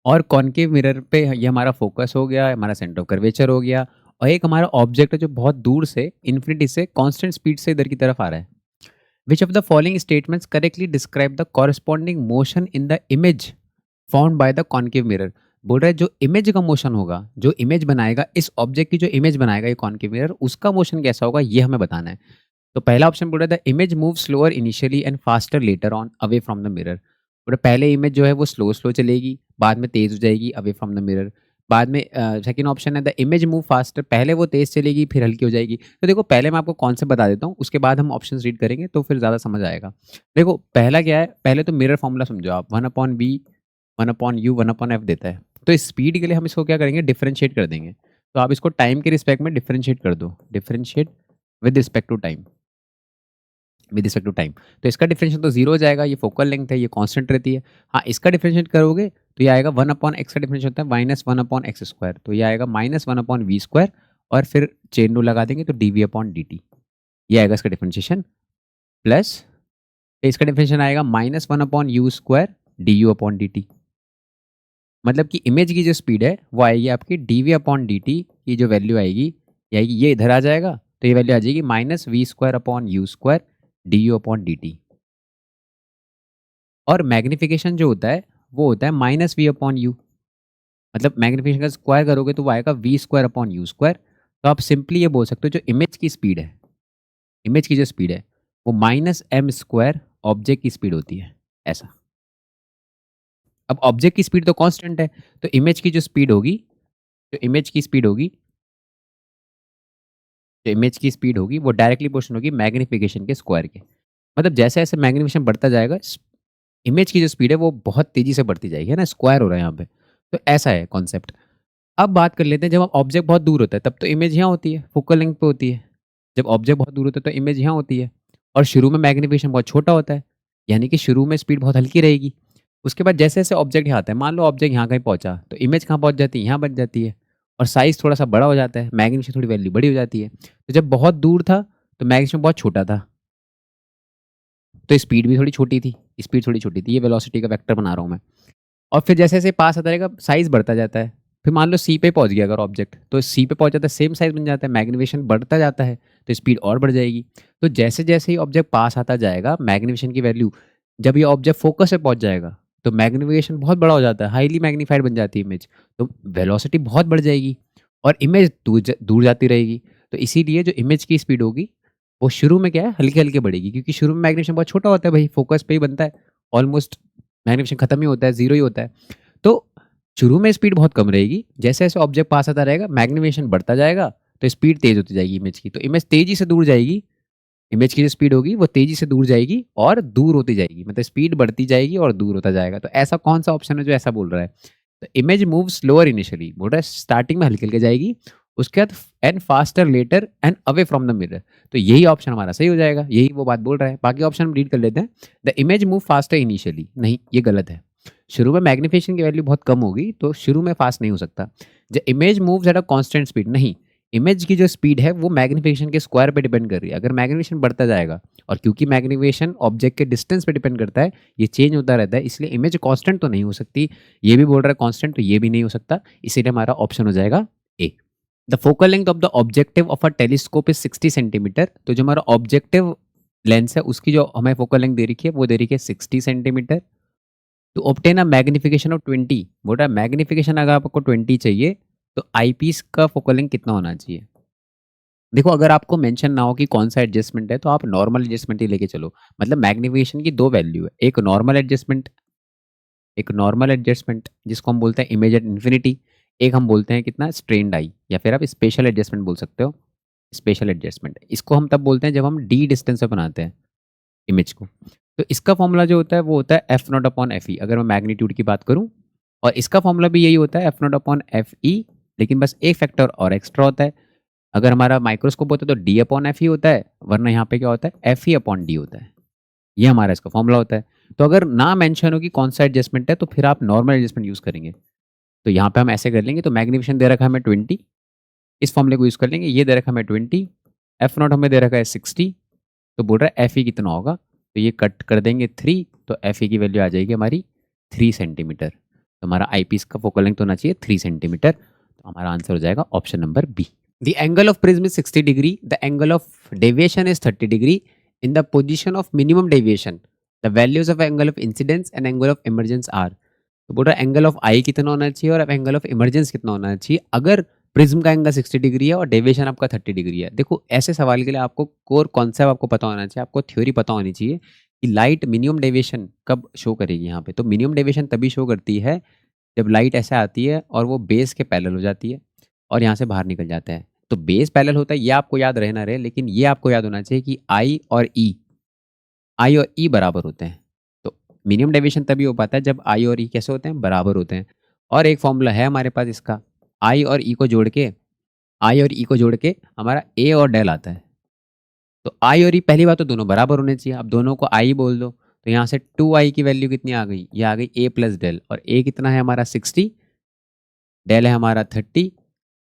और कॉन्केव मिरर पे ये हमारा फोकस हो गया, हमारा सेंटर ऑफ कर्वेचर हो गया, और एक हमारा ऑब्जेक्ट है जो बहुत दूर से इन्फिनिटी से कांस्टेंट स्पीड से इधर की तरफ आ रहा है। Which of the following statements correctly describe the corresponding motion in the image found by the concave mirror. बोल रहा है जो इमेज का मोशन होगा, जो इमेज बनाएगा इस ऑब्जेक्ट की, जो इमेज बनाएगा ये कॉन्केव मिरर, उसका मोशन कैसा होगा ये हमें बताना है। तो पहला ऑप्शन बोल रहा था image move slower initially and faster later on away from the mirror. बोल पहले इमेज जो है वो स्लो स्लो चलेगी, बाद में तेज हो जाएगी अवे फ्रॉम द मिरर। बाद में सेकंड ऑप्शन है द इमेज मूव फास्टर, पहले वो तेज चलेगी फिर हल्की हो जाएगी। तो देखो पहले मैं आपको कॉन्सेप्ट बता देता हूँ, उसके बाद हम ऑप्शंस रीड करेंगे तो फिर ज़्यादा समझ आएगा। देखो पहला क्या है, पहले तो मिरर फॉर्मूला समझो आप, 1/v 1/u 1/f देता है। तो इस स्पीड के लिए हम इसको क्या करेंगे, डिफरेंशिएट कर देंगे। तो आप इसको टाइम के रिस्पेक्ट में डिफरेंशिएट कर दो, differentiate with respect to time, with respect to time. तो इसका डिफरेंशिएशन तो जीरो हो जाएगा, ये फोकल लेंथ है, ये कांस्टेंट रहती है। हाँ इसका डिफरेंशिएट करोगे तो ये आएगा 1/x का डिफरेंशिएशन होता है -1/x², तो ये आएगा -1/v², और फिर चेन रूल लगा देंगे तो dv/dt, ये आएगा इसका डिफरेंशिएशन। प्लस इसका डिफरेंशिएशन आएगा -1/u² du/dt। मतलब कि इमेज की जो स्पीड है वो आएगी आपकी dv/dt की जो वैल्यू आएगी, ये आएगी, ये इधर आ जाएगा तो ये वैल्यू आ जाएगी -v²/u² du/dt। और मैग्निफिकेशन जो होता है वो होता है -v/u, मतलब मैग्निफिकेशन का स्क्वायर करोगे तो वो आएगा v²/u²। तो आप सिंपली ये बोल सकते हो जो इमेज की स्पीड है, इमेज की जो स्पीड है वो -m² ऑब्जेक्ट की स्पीड होती है, ऐसा। अब ऑब्जेक्ट की स्पीड तो कांस्टेंट है, तो इमेज की जो स्पीड होगी, जो इमेज की स्पीड होगी, जो इमेज की स्पीड होगी वो डायरेक्टली प्रोपोर्शनल होगी मैग्निफिकेशन के स्क्वायर के। मतलब जैसे जैसे मैग्निफिकेशन बढ़ता जाएगा, इमेज की जो स्पीड है वो बहुत तेजी से बढ़ती जाएगी, है ना, स्क्वायर हो रहा है यहाँ पे। तो ऐसा है कॉन्सेप्ट। अब बात कर लेते हैं जब ऑब्जेक्ट बहुत दूर होता है तब तो इमेज यहाँ होती है, फोकल लेंथ पे होती है। जब ऑब्जेक्ट बहुत दूर होता है तो इमेज यहाँ होती है, और शुरू में मैग्निफिकेशन बहुत छोटा होता है, यानी कि शुरू में स्पीड बहुत हल्की रहेगी। उसके बाद जैसे जैसे ऑब्जेक्ट यहाँ आता है, मान लो ऑब्जेक्ट यहाँ कहीं पहुँचा तो इमेज कहाँ पहुँच जाती है, यहाँ बन जाती है, और साइज़ थोड़ा सा बड़ा हो जाता है, मैग्नीफिकेशन थोड़ी वैल्यू बड़ी हो जाती है। तो जब बहुत दूर था तो मैग्नीफिकेशन बहुत छोटा था, तो स्पीड भी थोड़ी छोटी थी, स्पीड थोड़ी छोटी थी, ये वेलोसिटी का वेक्टर बना रहा हूँ मैं। और फिर जैसे जैसे पास आता रहेगा साइज़ बढ़ता जाता है। फिर मान लो सी पे पहुँच गया अगर ऑब्जेक्ट, तो सी पे पहुँच जाता है, सेम साइज़ बन जाता है, मैग्नीफिकेशन बढ़ता जाता है, तो स्पीड और बढ़ जाएगी। तो जैसे जैसे ही ऑब्जेक्ट पास आता जाएगा मैग्नीफिकेशन की वैल्यू, जब ये ऑब्जेक्ट फोकस पे पहुँच जाएगा तो मैग्नीफिकेशन बहुत बड़ा हो जाता है, हाईली मैग्नीफाइड बन जाती है इमेज, तो वेलोसिटी बहुत बढ़ जाएगी और इमेज दूर जाती रहेगी। तो इसीलिए जो इमेज की स्पीड होगी वो शुरू में क्या है, हल्के-हल्के बढ़ेगी, क्योंकि शुरू में मैग्नीफिकेशन बहुत छोटा होता है भाई, फोकस पे ही बनता है, ऑलमोस्ट मैग्नीफिकेशन खत्म ही होता है, ज़ीरो ही होता है। तो शुरू में स्पीड बहुत कम रहेगी, जैसे-जैसे ऑब्जेक्ट पास आता रहेगा मैग्नीफिकेशन बढ़ता जाएगा, तो स्पीड तेज़ होती जाएगी इमेज की, तो इमेज तेज़ी से दूर जाएगी, इमेज की जो स्पीड होगी वो तेज़ी से दूर जाएगी और दूर होती जाएगी, मतलब स्पीड बढ़ती जाएगी और दूर होता जाएगा। तो ऐसा कौन-सा ऑप्शन है जो ऐसा बोल रहा है? तो इमेज मूव स्लोअर इनिशियली, बोल रहा है स्टार्टिंग में हल्के-हल्के जाएगी, उसके बाद and faster later and away from the mirror. तो यही ऑप्शन हमारा सही हो जाएगा, यही वो बात बोल रहा है। बाकी ऑप्शन हम रीड कर लेते हैं। The image move faster initially, नहीं ये गलत है। शुरू में मैग्नीफिकेशन की वैल्यू बहुत कम होगी तो शुरू में फास्ट नहीं हो सकता। The image moves eight a constant speed, नहीं, इमेज की जो स्पीड है वो मैग्नीफिकेशन के स्क्वायर पे डिपेंड कर रही है। अगर मैग्नीफिकेशन बढ़ता जाएगा, और क्योंकि मैग्नीफिकेशन ऑब्जेक्ट के डिस्टेंस पे डिपेंड करता है, ये चेंज होता रहता है, इसलिए इमेज कांस्टेंट तो नहीं हो सकती। ये भी बोल रहा है कांस्टेंट, तो ये भी नहीं हो सकता, इसीलिए हमारा ऑप्शन हो जाएगा A. The focal length of the objective of a telescope is 60 centimetre. तो जो हमारा ऑब्जेक्टिव लेंस है उसकी जो हमें फोकल लेंथ दे रखी है वो दे रखी है 60 centimeter. To obtain a magnification of 20, बोल रहा है मैग्निफिकेशन अगर आपको 20 चाहिए तो आईपीस का फोकल लेंथ कितना होना चाहिए। देखो अगर आपको मेंशन ना हो कि कौन सा एडजस्टमेंट है तो आप नॉर्मल एडजस्टमेंट ही लेके चलो। मतलब मैग्निफिकेशन की दो वैल्यू है, एक नॉर्मल एडजस्टमेंट, एक नॉर्मल एडजस्टमेंट जिसको हम बोलते हैं इमेज एट इन्फिनिटी, एक हम बोलते हैं कितना स्ट्रेन्ड आई, या फिर आप स्पेशल एडजस्टमेंट बोल सकते हो। स्पेशल एडजस्टमेंट इसको हम तब बोलते हैं जब हम डी डिस्टेंस पे बनाते हैं इमेज को। तो इसका फॉर्मूला जो होता है वो होता है F not upon F E, अगर मैं मैग्नीट्यूड की बात करूँ, और इसका फॉर्मूला भी यही होता है F not upon F E, लेकिन बस एक फैक्टर और एक्स्ट्रा होता है। अगर हमारा माइक्रोस्कोप होता है तो डी अपॉन एफ ही होता है, वरना यहाँ पे क्या होता है, एफ ही अपॉन डी होता है। ये हमारा इसका फॉर्मूला होता है। तो अगर ना मेंशन हो कि कौन सा एडजस्टमेंट है, तो फिर आप नॉर्मल एडजस्टमेंट यूज़ करेंगे। तो यहाँ पे हम ऐसे कर लेंगे, तो मैग्नीफिकेशन दे रखा है हमें 20, इस फॉर्मूले को यूज़ कर लेंगे। ये दे रखा है हमें 20, एफ नॉट हमें दे रखा है 60, तो बोल रहा है एफ ई कितना होगा, तो ये कट कर देंगे 3, तो एफ ई की वैल्यू आ जाएगी हमारी 3 सेंटीमीटर। तो हमारा आई पीस का फोकल लेंथ होना चाहिए 3 सेंटीमीटर। तो हमारा आंसर हो जाएगा option number B. The angle of prism is 60 degree, the angle of deviation is 30 degree. In the position of minimum deviation the values of angle of incidence and angle of emergence are. तो बोल रहा है angle of आई कितना होना चाहिए और angle of emergence कितना होना चाहिए अगर प्रिज्म का एंगल 60 डिग्री है और डेविएशन आपका 30 डिग्री है। देखो ऐसे सवाल के लिए आपको कोर कॉन्सेप्ट आपको पता होना चाहिए, आपको थ्योरी पता होनी चाहिए कि लाइट मिनिमम डेविएशन कब शो करेगी। यहाँ पे तो मिनिमम डेविएशन तभी शो करती है जब लाइट ऐसे आती है और वो बेस के पैरेलल हो जाती है और यहाँ से बाहर निकल जाता है। तो बेस पैरेलल होता है, ये आपको याद रहे ना रहे, लेकिन ये आपको याद होना चाहिए कि आई और ई बराबर होते हैं। तो मिनिमम डेविएशन तभी हो पाता है जब आई और ई कैसे होते हैं, बराबर होते हैं। और एक फॉर्मूला है हमारे पास इसका, आई और ई को जोड़ के हमारा ए और डेल आता है। तो आई और ई पहली बात तो दोनों बराबर होने चाहिए। अब दोनों को आई बोल दो, तो यहाँ से 2i की वैल्यू कितनी आ गई, ये आ गई ए प्लस डेल, और ए कितना है हमारा 60, डेल है हमारा 30।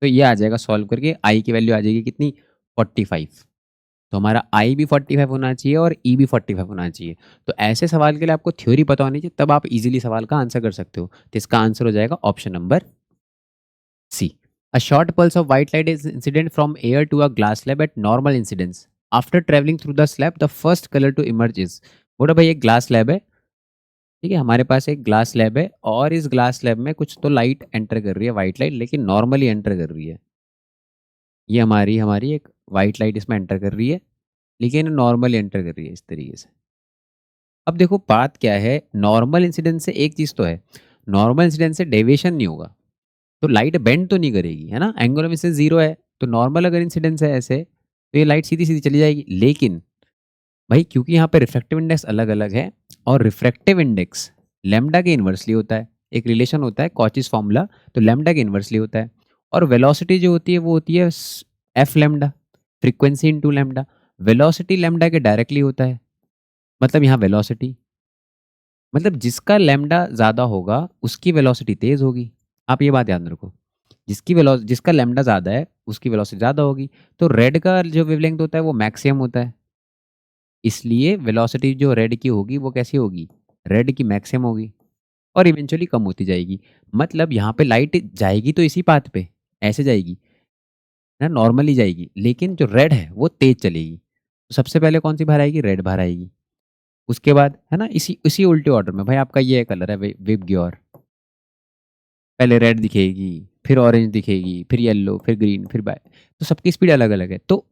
तो ये आ जाएगा सॉल्व करके, आई की वैल्यू आ जाएगी कितनी, 45। तो हमारा आई भी 45 होना चाहिए और ई भी 45 होना चाहिए। तो ऐसे सवाल के लिए आपको थ्योरी पता होनी चाहिए, तब आप इजीली सवाल का आंसर कर सकते हो। तो इसका आंसर हो जाएगा option number C. A short pulse of white light is incident from air to a glass slab at normal incidence. After traveling through the slab, the first color to emerge is। बोला भाई एक glass slab है, ठीक है, हमारे पास एक glass slab है और इस ग्लास स्लैब में कुछ तो लाइट एंटर कर रही है, वाइट लाइट, लेकिन नॉर्मली एंटर कर रही है। ये हमारी हमारी एक वाइट लाइट इसमें एंटर कर रही है, लेकिन नॉर्मली एंटर कर रही है इस तरीके से। अब देखो बात क्या है, नॉर्मल इंसिडेंस से एक चीज़ तो है, नॉर्मल इंसिडेंस से डेविएशन नहीं होगा, तो लाइट बेंड तो नहीं करेगी, है ना, एंगल ऑफ इंसिडेंस 0 है। तो नॉर्मल अगर इंसिडेंस है ऐसे, तो ये लाइट सीधी सीधी चली जाएगी। लेकिन भाई क्योंकि यहाँ पे रिफ्रैक्टिव इंडेक्स अलग अलग है और रिफ्रैक्टिव इंडेक्स लैम्डा के इन्वर्सली होता है, एक रिलेशन होता है कॉचीज फॉर्मूला, तो लैम्डा के इन्वर्सली होता है। और वेलोसिटी जो होती है वो होती है F lambda, frequency into lambda. Velocity lambda के डायरेक्टली होता है, मतलब यहाँ वेलोसिटी, मतलब जिसका लैम्डा ज़्यादा होगा उसकी वेलोसिटी तेज़ होगी। आप ये बात याद रखो, जिसका लैम्डा ज़्यादा है उसकी वेलोसिटी ज़्यादा होगी। तो रेड का जो वेवलेंथ होता है वो मैक्सिमम होता है, इसलिए वेलोसिटी जो रेड की होगी वो कैसी होगी, रेड की मैक्सिमम होगी और इवेंचुअली कम होती जाएगी। मतलब यहाँ पे लाइट जाएगी तो इसी पाथ पे ऐसे जाएगी ना, नॉर्मली जाएगी, लेकिन जो रेड है वो तेज चलेगी। तो सबसे पहले कौन सी बाहर आएगी, रेड बाहर आएगी। उसके बाद है ना, इसी इसी उल्टे ऑर्डर में, भाई आपका ये कलर है वेब ग्योर, पहले रेड दिखेगी, फिर ऑरेंज दिखेगी, फिर येलो, फिर ग्रीन, फिर बाय। तो सबकी स्पीड अलग अलग है। तो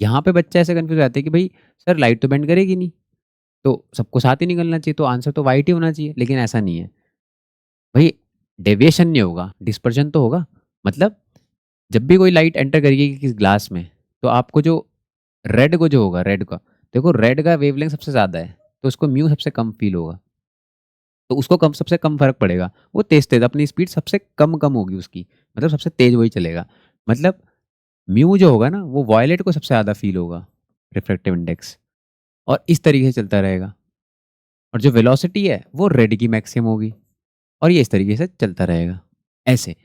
यहाँ पे बच्चा ऐसे कन्फ्यूज आते हैं कि भाई सर लाइट तो बेंड करेगी नहीं, तो सबको साथ ही निकलना चाहिए, तो आंसर तो वाइट ही होना चाहिए। लेकिन ऐसा नहीं है भाई, डेविएशन नहीं होगा, डिस्पर्जन तो होगा। मतलब जब भी कोई लाइट एंटर करेगी किसी ग्लास में, तो आपको जो रेड को जो होगा, रेड का देखो, रेड का वेवलेंथ सबसे ज़्यादा है, तो उसको म्यू सबसे कम फील होगा, तो उसको कम सबसे कम फर्क पड़ेगा। वो तेज तेज अपनी स्पीड सबसे कम कम होगी उसकी, मतलब सबसे तेज वही चलेगा। मतलब म्यू जो होगा ना वो वॉयलेट को सबसे ज़्यादा फील होगा, रिफ्रैक्टिव इंडेक्स, और इस तरीके से चलता रहेगा। और जो वेलोसिटी है वो रेड की मैक्सिमम होगी और ये इस तरीके से चलता रहेगा ऐसे।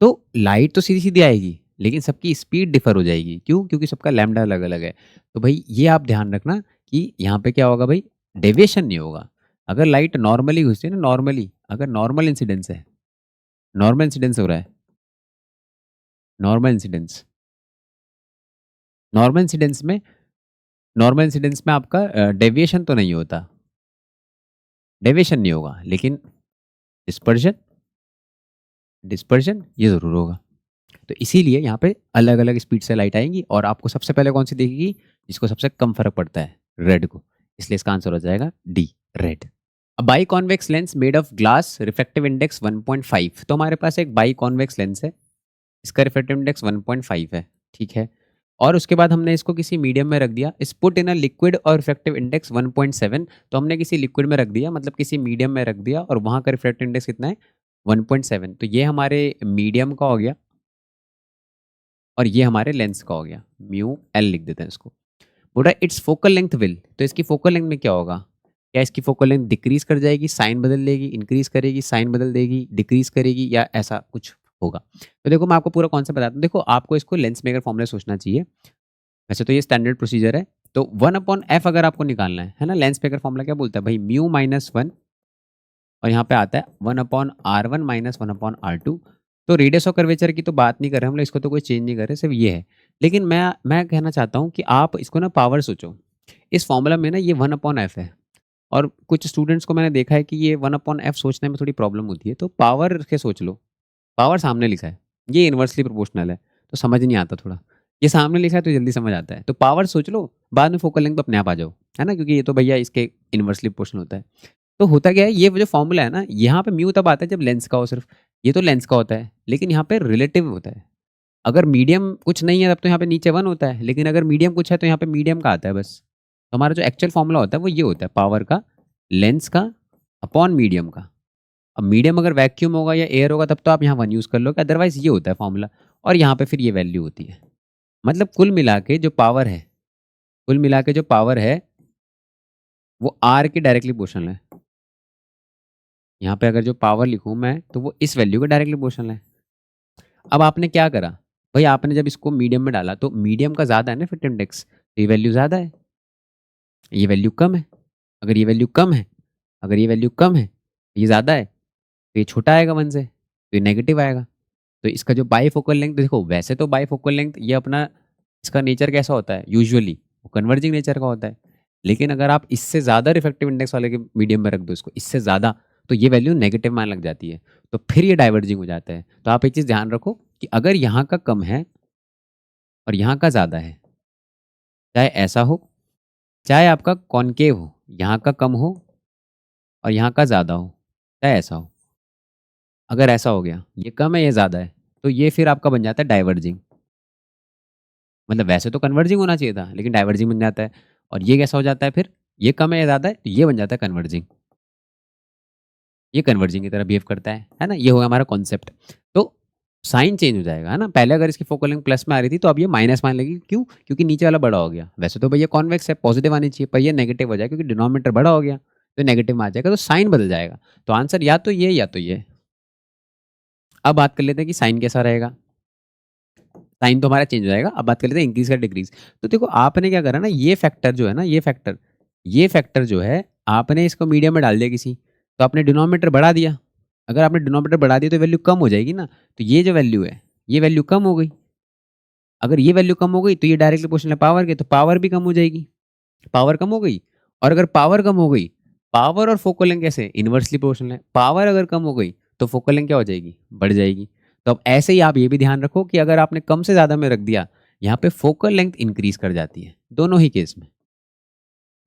तो लाइट तो सीधी सीधी आएगी, लेकिन सबकी स्पीड डिफर हो जाएगी। क्यों, क्योंकि सबका लैम्डा अलग अलग है। तो भाई ये आप ध्यान रखना कि यहाँ पे क्या होगा भाई, डेविएशन नहीं होगा। अगर लाइट नॉर्मली घुसती है ना, नॉर्मली अगर नॉर्मल इंसिडेंस है, नॉर्मल इंसिडेंस हो रहा है, नॉर्मल इंसिडेंस, नॉर्मल इंसिडेंस में नॉर्मल इंसिडेंस में आपका डेविएशन तो नहीं होता, डेविएशन नहीं होगा, लेकिन डिस्पर्जन, डिस्पर्जन ये ज़रूर होगा। तो इसीलिए यहाँ पे अलग अलग स्पीड से लाइट आएंगी और आपको सबसे पहले कौन सी दिखेगी, जिसको सबसे कम फर्क पड़ता है, रेड को। इसलिए इसका आंसर हो जाएगा डी, रेड। अब by convex lens made of glass, refractive index 1.5। तो हमारे पास एक बाई कॉन्वेक्स लेंस है, इसका रिफ्रैक्टिव इंडेक्स 1.5 है, ठीक है। और उसके बाद हमने इसको किसी मीडियम में रख दिया, इस पुट इन अ लिक्विड और रिफ्रैक्टिव इंडेक्स 1.7। तो हमने किसी लिक्विड में रख दिया, मतलब किसी मीडियम में रख दिया, और वहाँ का रिफ्रैक्टिव इंडेक्स कितना है, 1.7। तो ये हमारे मीडियम का हो गया। और ये हमारे लेंस का हो गया, म्यू एल लिख देते हैं इसको। बोल रहा है इट्स फोकल लेंथ विल, तो इसकी फोकल लेंथ में क्या होगा, क्या इसकी फोकल लेंथ डिक्रीज कर जाएगी, साइन बदल लेगी, इंक्रीज करेगी, साइन बदल देगी, डिक्रीज करेगी, या ऐसा कुछ होगा। तो देखो मैं आपको पूरा कॉन्सेप्ट बताता हूँ। देखो आपको इसको लेंस मेकर फॉर्मूला सोचना चाहिए। वैसे तो ये स्टैंडर्ड प्रोसीजर है। तो 1/f अगर आपको निकालना है ना, लेंस मेकर फॉर्मूला क्या बोलता है भाई, म्यू माइनस 1 और यहाँ पे आता है 1/r1 माइनस 1/r2। तो रेडियस ऑफ कर्वेचर की तो बात नहीं कर रहे हम लोग, इसको तो कोई चेंज नहीं कर रहे, सिर्फ ये है। लेकिन मैं कहना चाहता हूँ कि आप इसको ना पावर सोचो। इस फॉर्मूला में ना ये 1/f है, और कुछ स्टूडेंट्स को मैंने देखा है कि ये 1/f सोचने में थोड़ी प्रॉब्लम होती है, तो पावर के सोच लो। पावर सामने लिखा है, ये इन्वर्सली प्रोपोर्शनल है, तो समझ नहीं आता थोड़ा। ये सामने लिखा है तो जल्दी समझ आता है, तो पावर सोच लो, बाद में फोकल लेंथ तो अपने आप आ जाओ, है ना, क्योंकि ये तो भैया इसके इन्वर्सली प्रोपोर्शनल होता है। तो होता क्या है, ये जो फॉर्मूला है ना, यहाँ पे म्यू तब आता है जब लेंस का हो सिर्फ। ये तो लेंस का होता है, लेकिन यहाँ पे रिलेटिव होता है। अगर मीडियम कुछ नहीं है तब तो यहाँ पे नीचे 1 होता है, लेकिन अगर मीडियम कुछ है तो यहाँ पे मीडियम का आता है बस। तो हमारा जो एक्चुअल फॉर्मूला होता है वो ये होता है, पावर का लेंस का अपॉन मीडियम का। अब मीडियम अगर वैक्यूम होगा या एयर होगा तब तो आप यहाँ 1 यूज़ कर लोगे, अदरवाइज ये होता है फॉर्मूला। और यहाँ पे फिर ये वैल्यू होती है। मतलब कुल मिला के जो पावर है, कुल मिला के जो पावर है वो आर की डायरेक्टली प्रोपोर्शनल है। यहाँ पे अगर जो पावर लिखूँ मैं तो वो इस वैल्यू के डायरेक्टली प्रोपोर्शनल है। अब आपने क्या करा भाई, आपने जब इसको मीडियम में डाला तो मीडियम का ज़्यादा है ना फिट इंडेक्स, तो ये वैल्यू ज़्यादा है, ये वैल्यू कम है। अगर ये वैल्यू कम है, अगर ये वैल्यू कम है, ये ज़्यादा है, तो ये छोटा आएगा 1 से, तो ये नेगेटिव आएगा। तो इसका जो बाईफोकल लेंथ, देखो वैसे तो बाईफोकल लेंथ ये अपना, इसका नेचर कैसा होता है यूजुअली, वो कन्वर्जिंग नेचर का होता है। लेकिन अगर आप इससे ज़्यादा रिफ्रैक्टिव इंडेक्स वाले के मीडियम में रख दो इसको, इससे ज़्यादा, तो ये वैल्यू नेगेटिव मान लग जाती है, तो फिर ये डाइवर्जिंग हो जाता है। तो आप एक चीज़ ध्यान रखो कि अगर यहाँ का कम है और यहाँ का ज़्यादा है, चाहे ऐसा हो, चाहे आपका कॉनकेव हो, यहाँ का कम हो और यहाँ का ज़्यादा हो, चाहे ऐसा हो, अगर ऐसा हो गया, ये कम है ये ज़्यादा है, तो ये फिर आपका बन जाता है डाइवर्जिंग। मतलब वैसे तो कन्वर्जिंग होना चाहिए था, लेकिन डाइवर्जिंग बन जाता है। और ये कैसा हो जाता है फिर, ये कम है या ज़्यादा है, तो ये बन जाता है कन्वर्जिंग। ये कन्वर्जिंग की तरह बिहेव करता है ना। ये होगा हमारा कॉन्सेप्ट। तो साइन चेंज हो जाएगा, है ना। पहले अगर इसकी फोकल लेंथ प्लस में आ रही थी तो अब ये माइनस में आने लगी, क्यों, क्योंकि नीचे वाला बड़ा हो गया। वैसे तो भैया कॉन्वेक्स है, पॉजिटिव आनी चाहिए, पर ये नेगेटिव हो जाएगा क्योंकि डिनोमिनेटर बड़ा हो गया, तो नेगेटिव में आ जाएगा, तो साइन बदल जाएगा। तो आंसर या तो ये या तो ये। अब बात कर लेते हैं कि साइन कैसा रहेगा। साइन तो हमारा चेंज हो जाएगा। अब बात कर लेते हैं इंक्रीज का डिक्रीज। तो देखो आपने क्या करा ना, ये फैक्टर जो है ना, ये फैक्टर जो है, आपने इसको मीडियम में डाल दिया किसी, तो आपने डिनोमिनेटर बढ़ा दिया। अगर आपने डिनोमिनेटर बढ़ा दिया तो वैल्यू कम हो जाएगी ना, तो ये जो वैल्यू है ये वैल्यू कम हो गई। अगर ये वैल्यू कम हो गई तो ये डायरेक्टली प्रोपोर्शनल है पावर के, तो पावर भी कम हो जाएगी, पावर कम हो गई। और अगर पावर कम हो गई, पावर और फोकल लेंथ कैसे इनवर्सली प्रोपोर्शनल है, पावर अगर कम हो गई तो फोकल लेंथ क्या हो जाएगी, बढ़ जाएगी। तो अब ऐसे ही आप ये भी ध्यान रखो कि अगर आपने कम से ज़्यादा में रख दिया, यहाँ पे फोकल लेंथ इंक्रीज कर जाती है, दोनों ही केस में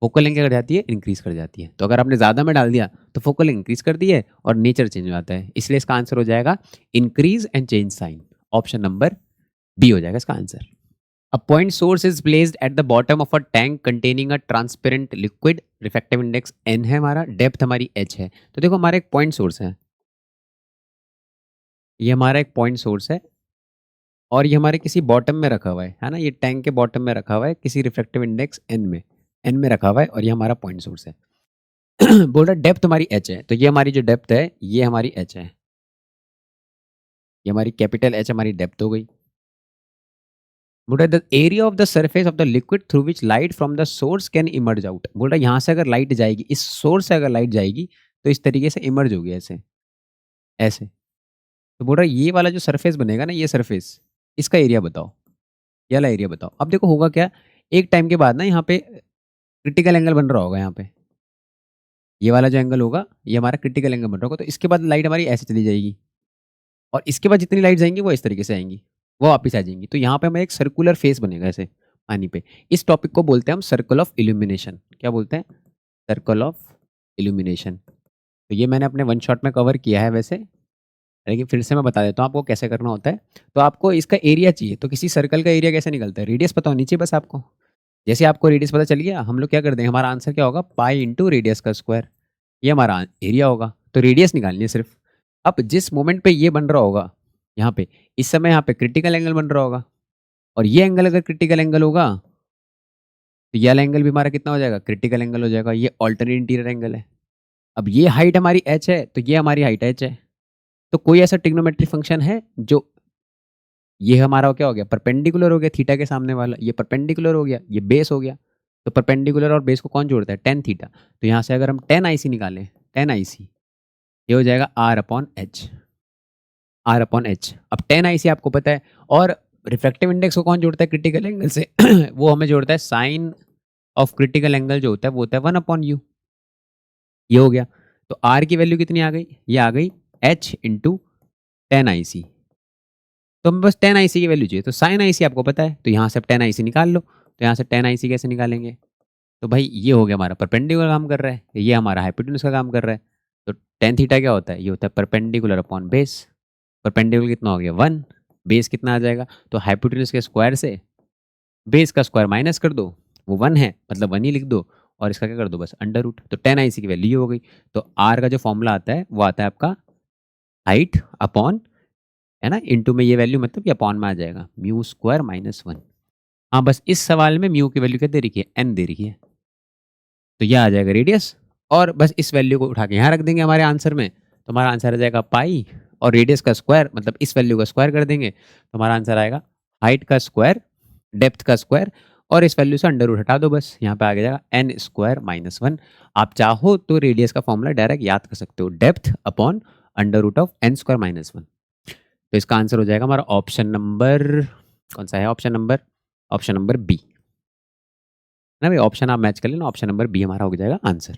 फोकल लेंथ क्या कर जाती है, इंक्रीज कर जाती है। तो अगर आपने ज़्यादा में डाल दिया तो फोकल लेंथ इंक्रीज कर दी है और नेचर चेंज हो जाता है, इसलिए इसका आंसर हो जाएगा increase and change sign. Option number B हो जाएगा इसका answer. A point source is placed at the bottom of a tank containing a transparent liquid. Refractive index n है हमारा, डेप्थ हमारी h है। तो देखो हमारा एक पॉइंट सोर्स है, ये हमारा एक पॉइंट सोर्स है और ये हमारे किसी बॉटम में रखा हुआ है ना, ये टैंक के बॉटम में रखा हुआ है किसी रिफ्रैक्टिव इंडेक्स n में रखा हुआ है और ये हमारा पॉइंट सोर्स है। बोल रहा डेप्थ हमारी h है, तो ये हमारी जो डेप्थ है ये हमारी h है, ये हमारी कैपिटल H हमारी डेप्थ हो गई। बोल रहा है the area of the surface of the liquid through which light from the source can emerge out. बोल रहा है यहाँ से अगर लाइट जाएगी, इस सोर्स से अगर लाइट जाएगी तो इस तरीके से इमर्ज होगी, ऐसे ऐसे। तो बोल रहा है ये वाला जो सरफेस बनेगा ना, ये सरफेस, इसका एरिया बताओ, ये वाला एरिया बताओ। अब देखो होगा क्या, एक टाइम के बाद ना यहाँ पे क्रिटिकल एंगल बन रहा होगा, यहाँ पे ये वाला जो एंगल होगा ये हमारा क्रिटिकल एंगल बन रहा होगा, तो इसके बाद लाइट हमारी ऐसे चली जाएगी और इसके बाद जितनी लाइट जाएंगी वो इस तरीके से आएंगी, वो वापस आ जाएंगी। तो यहाँ पे हमें एक सर्कुलर फेस बनेगा ऐसे पानी पे। इस टॉपिक को बोलते हैं हम सर्कल ऑफ इल्यूमिनेशन। क्या बोलते हैं, सर्कल ऑफ इल्यूमिनेशन। तो ये मैंने अपने वन शॉट में कवर किया है वैसे, लेकिन फिर से मैं बता देता हूँ आपको कैसे करना होता है। तो आपको इसका एरिया चाहिए, तो किसी सर्कल का एरिया कैसे निकलता है, रेडियस पता होनी चाहिए बस आपको। जैसे आपको रेडियस पता चल गया, हम लोग क्या कर देंगे, हमारा आंसर क्या होगा, पाई इंटू रेडियस का स्क्वायर, ये हमारा एरिया होगा। तो रेडियस निकालनी है सिर्फ। अब जिस मोमेंट पे ये बन रहा होगा यहाँ पे, इस समय यहाँ पे क्रिटिकल एंगल बन रहा होगा, और ये एंगल अगर क्रिटिकल एंगल होगा तो ये वाला एंगल भी हमारा कितना हो जाएगा, क्रिटिकल एंगल हो जाएगा। ये ऑल्टरनेट इंटीरियर एंगल है। अब ये हाइट हमारी h है तो ये हमारी हाइट h है। तो कोई ऐसा ट्रिग्नोमेट्रिक फंक्शन है जो, ये हमारा क्या हो गया, परपेंडिकुलर हो गया थीटा के सामने वाला, ये परपेंडिकुलर हो गया, ये बेस हो गया। तो परपेंडिकुलर और बेस को कौन जोड़ता है, टेन थीटा। तो यहाँ से अगर हम टेन आई सी निकालें, टेन आई सी, ये हो जाएगा r upon h, r upon h. अब टेन आई सी आपको पता है, और रिफ्रैक्टिव इंडेक्स को कौन जोड़ता है क्रिटिकल एंगल से वो हमें जोड़ता है साइन ऑफ क्रिटिकल एंगल जो होता है वो होता है वन अपॉन यू। ये हो गया। तो आर की वैल्यू कितनी आ गई, ये आ गई एच इंटू टेन आई सी। तो हमें बस टेन आई सी की वैल्यू चाहिए। तो साइन आई सी आपको पता है, तो यहाँ से आप टेन आई सी निकाल लो। तो यहाँ से टेन आई सी कैसे निकालेंगे, तो भाई ये हो गया हमारा परपेंडिकुलर काम कर रहा है, ये हमारा हाइपोटेन्यूज का काम कर रहा है। तो टेन थीटा क्या होता है, ये होता है परपेंडिकुलर अपॉन बेस। परपेंडिकुलर कितना हो गया, वन। बेस कितना आ जाएगा, तो हाइपोटेन्यूज के स्क्वायर से बेस का स्क्वायर माइनस कर दो, वो वन है मतलब वन ही लिख दो, और इसका क्या कर दो, बस अंडर रूट। तो टेन आई सी की वैल्यू ये हो गई। तो आर का जो फॉर्मूला आता है वो आता है आपका हाइट अपॉन, है ना, इंटू में ये वैल्यू मतलब ये अपॉन में आ जाएगा म्यू स्क्वायर माइनस वन। हाँ बस इस सवाल में म्यू की वैल्यू क्या दे रखी है, एन दे रखी है। तो यह आ जाएगा रेडियस, और बस इस वैल्यू को उठा के यहाँ रख देंगे हमारे आंसर में। तो हमारा आंसर आ जाएगा पाई, और रेडियस का स्क्वायर मतलब इस वैल्यू का स्क्वायर कर देंगे तो हमारा आंसर आएगा हाइट का स्क्वायर, डेप्थ का स्क्वायर, और इस वैल्यू से अंडर रूट हटा दो, बस यहाँ पे आ जाएगा एन स्क्वायर माइनस वन। आप चाहो तो रेडियस का फॉर्मूला डायरेक्ट याद कर सकते हो, depth upon under root of n square minus one. तो इसका आंसर हो जाएगा हमारा ऑप्शन नंबर, कौन सा है, ऑप्शन नंबर बी ना भाई। ऑप्शन आप मैच कर लेना, ऑप्शन नंबर बी हमारा हो जाएगा answer.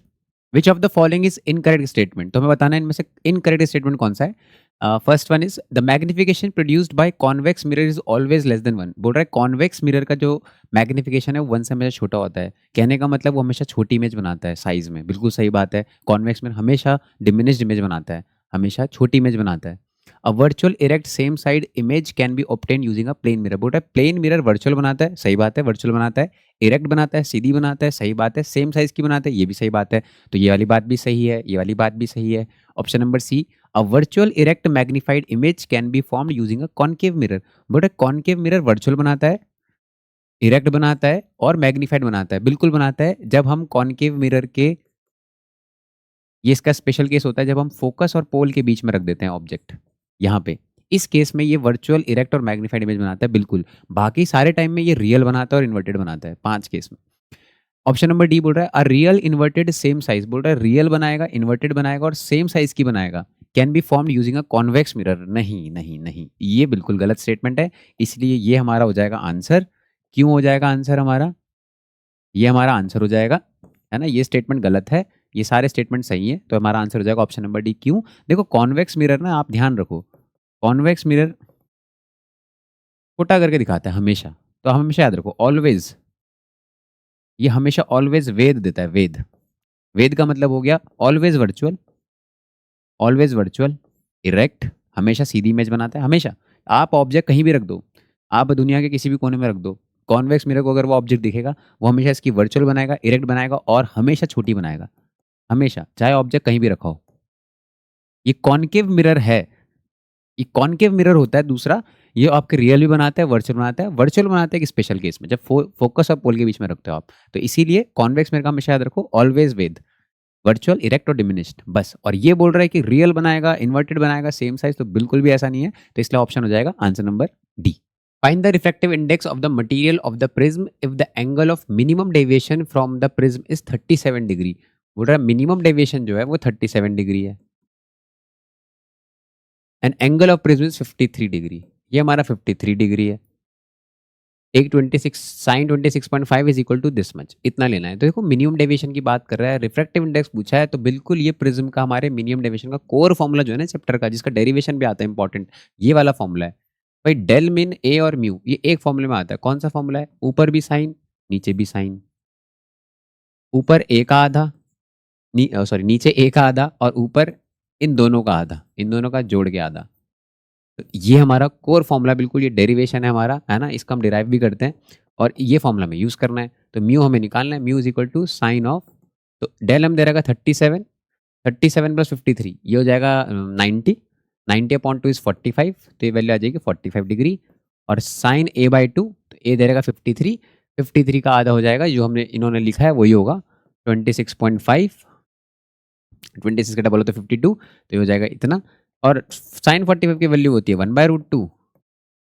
Which of the following is incorrect statement, तो हमें बताना है इनमें से इनकरेक्ट स्टेटमेंट कौन सा है। First one is the magnification produced by convex mirror is always less than one. बोल रहा है कॉन्वेक्स मिरर का जो मैग्निफिकेशन है वो वन से हमेशा छोटा होता है। कहने का मतलब वो हमेशा छोटी इमेज बनाता है साइज में, बिल्कुल सही बात है। कॉन्वेक्स मिरर हमेशा डिमिनिश्ड इमेज बनाता है, हमेशा छोटी इमेज बनाता है। A virtual erect same side image can be obtain using a plane mirror. बोल रहा है प्लेन मिरर वर्चुअल बनाता है, सही बात है, वर्चुअल बनाता है। इरेक्ट बनाता है, सीधी बनाता है, सही बात है। सेम साइज की बनाता है, ये भी सही बात है। तो ये वाली बात भी सही है, ये वाली बात भी सही है। Option number C, a virtual erect magnified image can be formed using a concave mirror. बोले कॉनकेव मिरर वर्चुअल बनाता है, इरेक्ट बनाता है और मैग्नीफाइड बनाता है, बिल्कुल बनाता है। जब हम कॉनकेव मिरर के, ये इसका स्पेशल केस होता है जब हम फोकस और पोल के बीच में रख देते हैं ऑब्जेक्ट, यहाँ पे इस केस में ये वर्चुअल इरेक्ट और मैग्नीफाइड इमेज बनाता है बिल्कुल। बाकी सारे टाइम में ये रियल बनाता है और इन्वर्टेड बनाता है, पांच केस में। ऑप्शन नंबर डी बोल रहा है a real inverted same size. बोल रहा है रियल बनाएगा, इन्वर्टेड बनाएगा और सेम साइज की बनाएगा, can be formed using a convex mirror. नहीं नहीं नहीं, ये बिल्कुल गलत स्टेटमेंट है, इसलिए ये हमारा हो जाएगा आंसर। क्यों हो जाएगा आंसर हमारा, ये हमारा आंसर हो जाएगा, है ना। ये स्टेटमेंट गलत है, ये सारे स्टेटमेंट सही है, तो हमारा आंसर हो जाएगा ऑप्शन नंबर डी। क्यों, देखो कॉन्वेक्स मिरर ना, आप ध्यान रखो, कॉन्वेक्स मिरर छोटा करके दिखाता है हमेशा। तो हम हमेशा याद रखो ऑलवेज, ये हमेशा ऑलवेज वेद देता है, वेद। वेद का मतलब हो गया always virtual, always virtual, erect, हमेशा सीधी इमेज बनाता है हमेशा। आप ऑब्जेक्ट कहीं भी रख दो, आप दुनिया के किसी भी कोने में रख दो, कॉन्वेक्स मिरर को अगर वो ऑब्जेक्ट दिखेगा वो हमेशा इसकी वर्चुअल बनाएगा, इरेक्ट बनाएगा और हमेशा छोटी बनाएगा, हमेशा, चाहे ऑब्जेक्ट कहीं भी रखा हो। ये कॉनकेव मिरर है, ये कॉनकेव मिरर होता है दूसरा, ये आपके रियल भी बनाता है, वर्चुअल बनाता है। वर्चुअल बनाता है कि स्पेशल केस में जब फोकस और पोल के बीच में रखते हो आप, तो इसीलिए कॉन्वेक्स मिरर का हमेशा याद रखो ऑलवेज विद वर्चुअल, इरेक्ट और डिमिनिश्ड, बस। और ये बोल रहा है कि रियल बनाएगा, इन्वर्टेड बनाएगा, सेम साइज, तो बिल्कुल भी ऐसा नहीं है। तो इसलिए ऑप्शन हो जाएगा answer number D. Find the refractive index of the material of the prism if the angle of minimum deviation from the prism is 37 degree. बोल रहा है मिनिमम डेविएशन जो है वो 37 डिग्री है, and angle of prism is 53 degree, ये हमारा 53 degree है। एक 26 sine 26.5 is equal to this much, इतना लेना है। तो देखो मिनिमम डेविएशन की बात कर रहा है, रिफ्रैक्टिव इंडेक्स पूछा है, तो बिल्कुल ये प्रिज्म का हमारे मिनिमम डेविएशन का कोर फॉर्मूला जो है ना चैप्टर का, जिसका डेरिवेशन भी आता है इंपॉर्टेंट, ये वाला फॉर्मूला है भाई। डेल मिन ए और म्यू ये एक फॉर्मूले में आता है। कौन सा फॉर्मूला है, ऊपर भी साइन नीचे भी साइन, ऊपर ए का आधा, सॉरी नीचे ए का आधा और ऊपर इन दोनों का आधा, इन दोनों का जोड़ के आधा। तो ये हमारा कोर फॉर्मूला, बिल्कुल ये डेरिवेशन है हमारा, है ना। इसका हम डिराइव भी करते हैं और ये फॉर्मूला में यूज़ करना है। तो म्यू हमें निकालना है, mu is equal to sine of, तो डेल हम दे रहेगा 37, 37 प्लस 53 ये हो जाएगा 90, 90 अपॉन टू इज 45, तो ये वैल्यू आ जाएगी 45 डिग्री। और साइन ए बाई टू, ए दे रहेगा 53, 53 का आधा हो जाएगा जो हमने इन्होंने लिखा है वही होगा 26.5, 26 का डबल हो तो 52, तो ये हो जाएगा इतना। और साइन 45 की वैल्यू होती है 1/√2,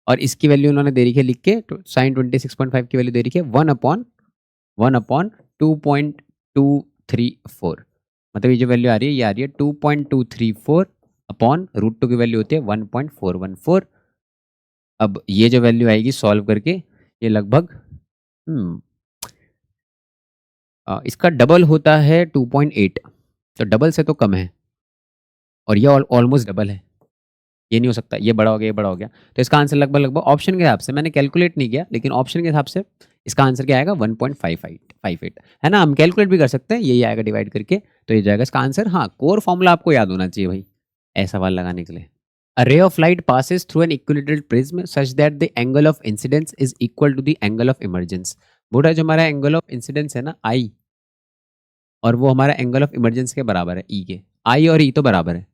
और इसकी वैल्यू उन्होंने दे रखी है लिख के, तो साइन 26.5 की वैल्यू दे रखी है 1/234, मतलब ये जो वैल्यू आ रही है ये आ रही है 2.234 अपॉन √2 की वैल्यू होती है 1.414। अब ये जो वैल्यू आएगी सॉल्व करके ये लगभग इसका डबल होता है 2.8, तो डबल से तो कम है, और ये ऑलमोस्ट डबल है, ये नहीं हो सकता, ये बड़ा हो गया, ये बड़ा हो गया। तो इसका आंसर लगभग लगभग ऑप्शन के हिसाब से, मैंने कैलकुलेट नहीं किया, लेकिन ऑप्शन के हिसाब से इसका आंसर क्या आएगा 1.58 है ना। हम कैलकुलेट भी कर सकते हैं, यही आएगा डिवाइड करके, तो ये जाएगा इसका आंसर। हाँ, कोर फॉर्मूला आपको याद होना चाहिए भाई ऐसा सवाल लगाने के लिए। A ray of light passes through an equilateral prism such that the angle of incidence is equal to the angle of emergence। बोला जो हमारा एंगल ऑफ इंसिडेंस है ना आई, और वो हमारा एंगल ऑफ इमरजेंस के बराबर है ई के, आई और ई तो बराबर है,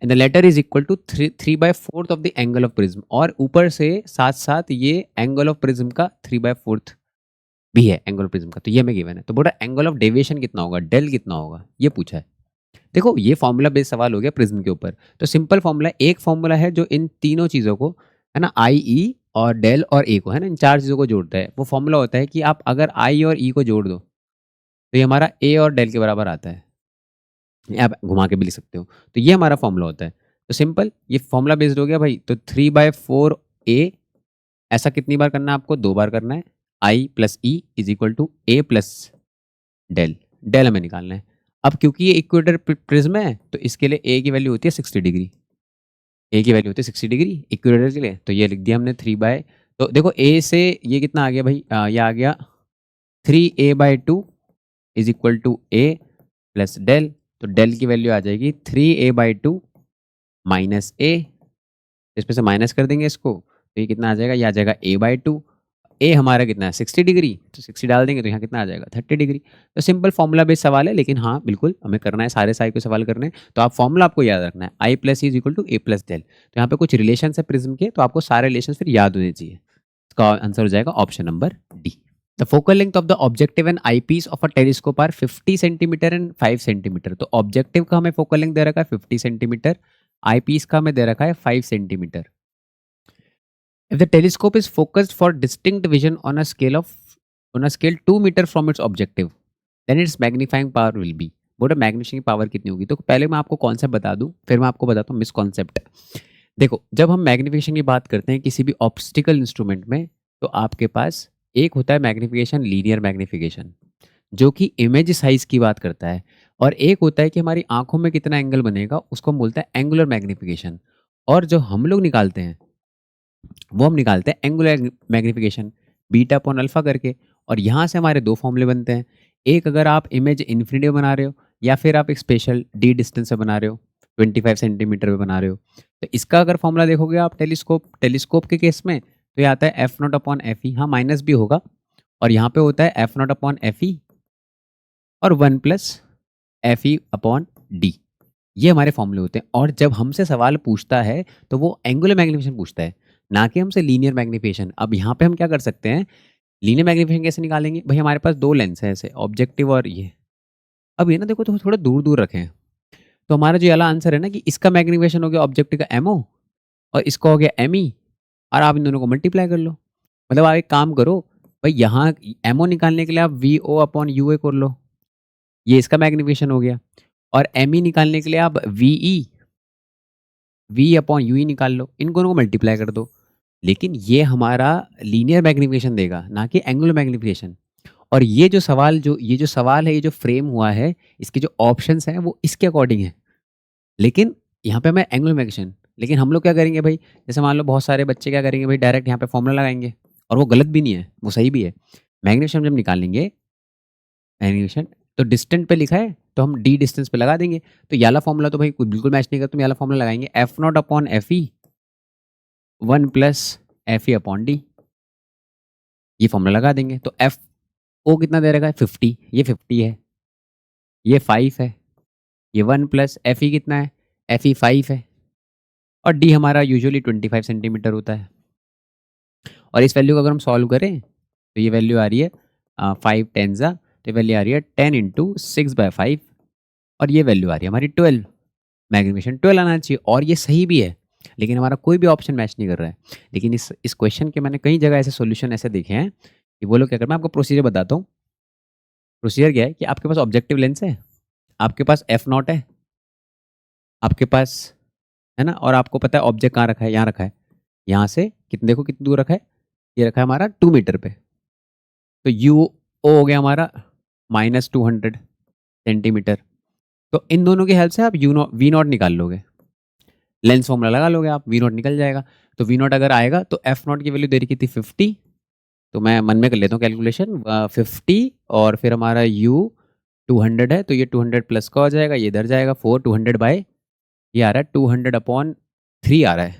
and the latter is equal to 3/4 of the angle of prism, और ऊपर से साथ साथ ये एंगल ऑफ प्रिज्म का 3/4 भी है एंगल ऑफ प्रिज्म का, तो ये हमें गिवन है। तो बोला एंगल ऑफ डेविएशन कितना होगा, डेल कितना होगा, ये पूछा है। देखो ये फॉर्मूला बेस्ड सवाल हो गया प्रिज्म के ऊपर, तो सिंपल फॉर्मूला, एक फॉर्मूला है जो इन तीनों चीज़ों को है ना, आई ई और डेल और ए को है ना, इन चार चीज़ों को जोड़ता है। वो फॉर्मूला होता है कि आप अगर आई और ई को जोड़ दो तो ये हमारा ए और डेल के बराबर आता है, आप घुमा के भी लिख सकते हो, तो ये हमारा फॉर्मूला होता है। तो सिंपल ये फॉर्मूला बेस्ड हो गया भाई, तो 3/4 ए, ऐसा कितनी बार करना है आपको, 2 बार करना है, i plus e is equal to A plus del, del हमें निकालना है। अब क्योंकि ये इक्वेटर प्रिज्म है तो इसके लिए ए की वैल्यू होती है 60 डिग्री, ए की वैल्यू होती है 60 डिग्री इक्वेटर के लिए, तो ये लिख दिया हमने 3 तो देखो ए से ये कितना आ गया भाई, ये आ गया 3a/2 is equal to A plus del, तो डेल की वैल्यू आ जाएगी 3a/2 माइनस ए, इसमें से माइनस कर देंगे इसको, तो ये कितना आ जाएगा, ये आ जाएगा a/2, ए हमारा कितना है 60 डिग्री, तो 60 डाल देंगे तो यहाँ कितना आ जाएगा 30 डिग्री। तो सिंपल फॉर्मूला बेस्ड सवाल है, लेकिन हाँ बिल्कुल हमें करना है, सारे साई को सवाल करने हैं, तो आप फॉर्मूला आपको याद रखना है, i plus is equal to A plus del. तो यहाँ पे कुछ रिलेशन है प्रिज्म के, तो आपको सारे रिलेशन फिर याद होने चाहिए। इसका आंसर हो जाएगा option number D. The focal length of the objective and eyepiece of a telescope are 50 centimeter and 5 centimeter. तो ऑब्जेक्टिव का हमें फोकल लेंथ दे रखा है 50 सेंटीमीटर, आई पीस का हमें दे रखा है 5 centimetre. If the telescope is focused for distinct vision on a scale 2 meter from its objective, then its magnifying power will be। बोलो मैग्नीफिकेशन पावर कितनी होगी, तो पहले मैं आपको कॉन्सेप्ट बता दूं, फिर मैं आपको बताता हूँ मिसकॉन्सेप्ट। देखो जब हम मैग्नीफिकेशन की बात करते हैं किसी भी ऑप्टिकल इंस्ट्रूमेंट में, तो आपके पास एक होता है मैग्नीफिकेशन, लीनियर मैग्नीफिकेशन, जो कि इमेज साइज की बात करता है, और एक होता है कि हमारी आंखों में कितना एंगल बनेगा, उसको हम बोलते हैं एंगुलर मैग्नीफिकेशन। और जो हम लोग निकालते हैं वो हम निकालते हैं angular magnification, beta upon alpha करके। और यहाँ से हमारे दो फॉर्मूले बनते हैं, एक अगर आप इमेज इन्फिनिटी में बना रहे हो, या फिर आप एक स्पेशल डी डिस्टेंस पे बना रहे हो, 25 सेंटीमीटर पे बना रहे हो। तो इसका अगर फॉर्मूला देखोगे आप टेलीस्कोप के केस में, तो ये आता है F not upon F E, हाँ माइनस भी होगा, और यहाँ पे होता है F not upon F E और 1 plus F E upon D, ये हमारे फॉर्मूले होते हैं। और जब हमसे सवाल पूछता है तो वो एंगुलर मैग्नीफिकेशन पूछता है, ना कि हमसे लीनियर मैग्नीफिकेशन। अब यहाँ पे हम क्या कर सकते हैं, लीनियर मैग्नीफिकेशन कैसे निकालेंगे भाई, हमारे पास दो लेंस है ऐसे, ऑब्जेक्टिव और ये। अब ये ना देखो तो थोड़ा दूर दूर रखें, तो हमारा जो वाला आंसर है ना कि इसका मैग्नीफिकेशन हो गया ऑब्जेक्टिव का एमओ, और इसका हो गया एम ई, और आप इन दोनों को मल्टीप्लाई कर लो। मतलब आप एक काम करो भाई, यहाँ एमओ निकालने के लिए आप V O upon U A कर लो, ये इसका मैग्नीफिकेशन हो गया, और एम ई निकालने के लिए आप वी अपॉन यू ई निकाल लो, इन दोनों को मल्टीप्लाई कर दो। लेकिन ये हमारा लीनियर मैग्नीफिकेशन देगा, ना कि एंगुलर मैग्नीफिकेशन। और ये जो सवाल है, ये जो फ्रेम हुआ है, इसके जो ऑप्शंस हैं वो इसके अकॉर्डिंग है, लेकिन यहाँ पे हमें एंगुलर मैग्नीफिकेशन। लेकिन हम लोग क्या करेंगे भाई, जैसे मान लो बहुत सारे बच्चे क्या करेंगे भाई, डायरेक्ट यहाँ पे फॉर्मूला लगाएंगे, और वो गलत भी नहीं है, वो सही भी है। मैग्नीफिकेशन जब निकालेंगे मैग्नीफिकेशन, तो डिस्टेंट पे लिखा है तो हम डी डिस्टेंस पे लगा देंगे, तो ये वाला फॉर्मूला तो भाई बिल्कुल मैच नहीं करता, तो ये वाला फॉर्मूला लगाएंगे F not upon F E 1 plus F E upon D, ये फॉर्मूला लगा देंगे। तो एफ ओ कितना दे रखा है 50, ये 50 है, ये 5 है, ये 1 प्लस एफ ई कितना है, एफ ई 5 है, और डी हमारा यूजुअली 25 सेंटीमीटर होता है। और इस वैल्यू को अगर हम सॉल्व करें तो ये वैल्यू आ रही है 5 10 ज़ा, तो ये वैल्यू आ रही है 10 इंटू 6/5 और ये वैल्यू आ रही है हमारी 12। मैग्नीफिकेशन 12 आना चाहिए और ये सही भी है, लेकिन हमारा कोई भी ऑप्शन मैच नहीं कर रहा है। लेकिन इस क्वेश्चन के मैंने कई जगह ऐसे सॉल्यूशन ऐसे देखे हैं कि वो लोग क्या कर, मैं आपको प्रोसीजर बताता हूँ। प्रोसीजर क्या है कि आपके पास ऑब्जेक्टिव लेंस है, आपके पास एफ नॉट है, आपके पास है ना, और आपको पता है ऑब्जेक्ट कहाँ रखा है, यहाँ रखा है। यहाँ से कितने, देखो कितनी दूर रखा है, ये रखा है हमारा 2 मीटर पे। तो यू ओ हो गया हमारा -200 सेंटीमीटर। तो इन दोनों की हेल्प से आप यू नॉट वी नॉट निकाल लोगे, लेंस फॉर्मूला लगा लोगे आप, वी नॉट निकल जाएगा। तो वी नॉट अगर आएगा तो एफ नॉट की वैल्यू दे रखी थी 50, तो मैं मन में कर लेता हूँ कैलकुलेशन 50, और फिर हमारा यू 200 है, तो ये 200 प्लस का हो जाएगा, ये इधर जाएगा 4, 200 बाय ये आ रहा है 200/3 आ रहा है,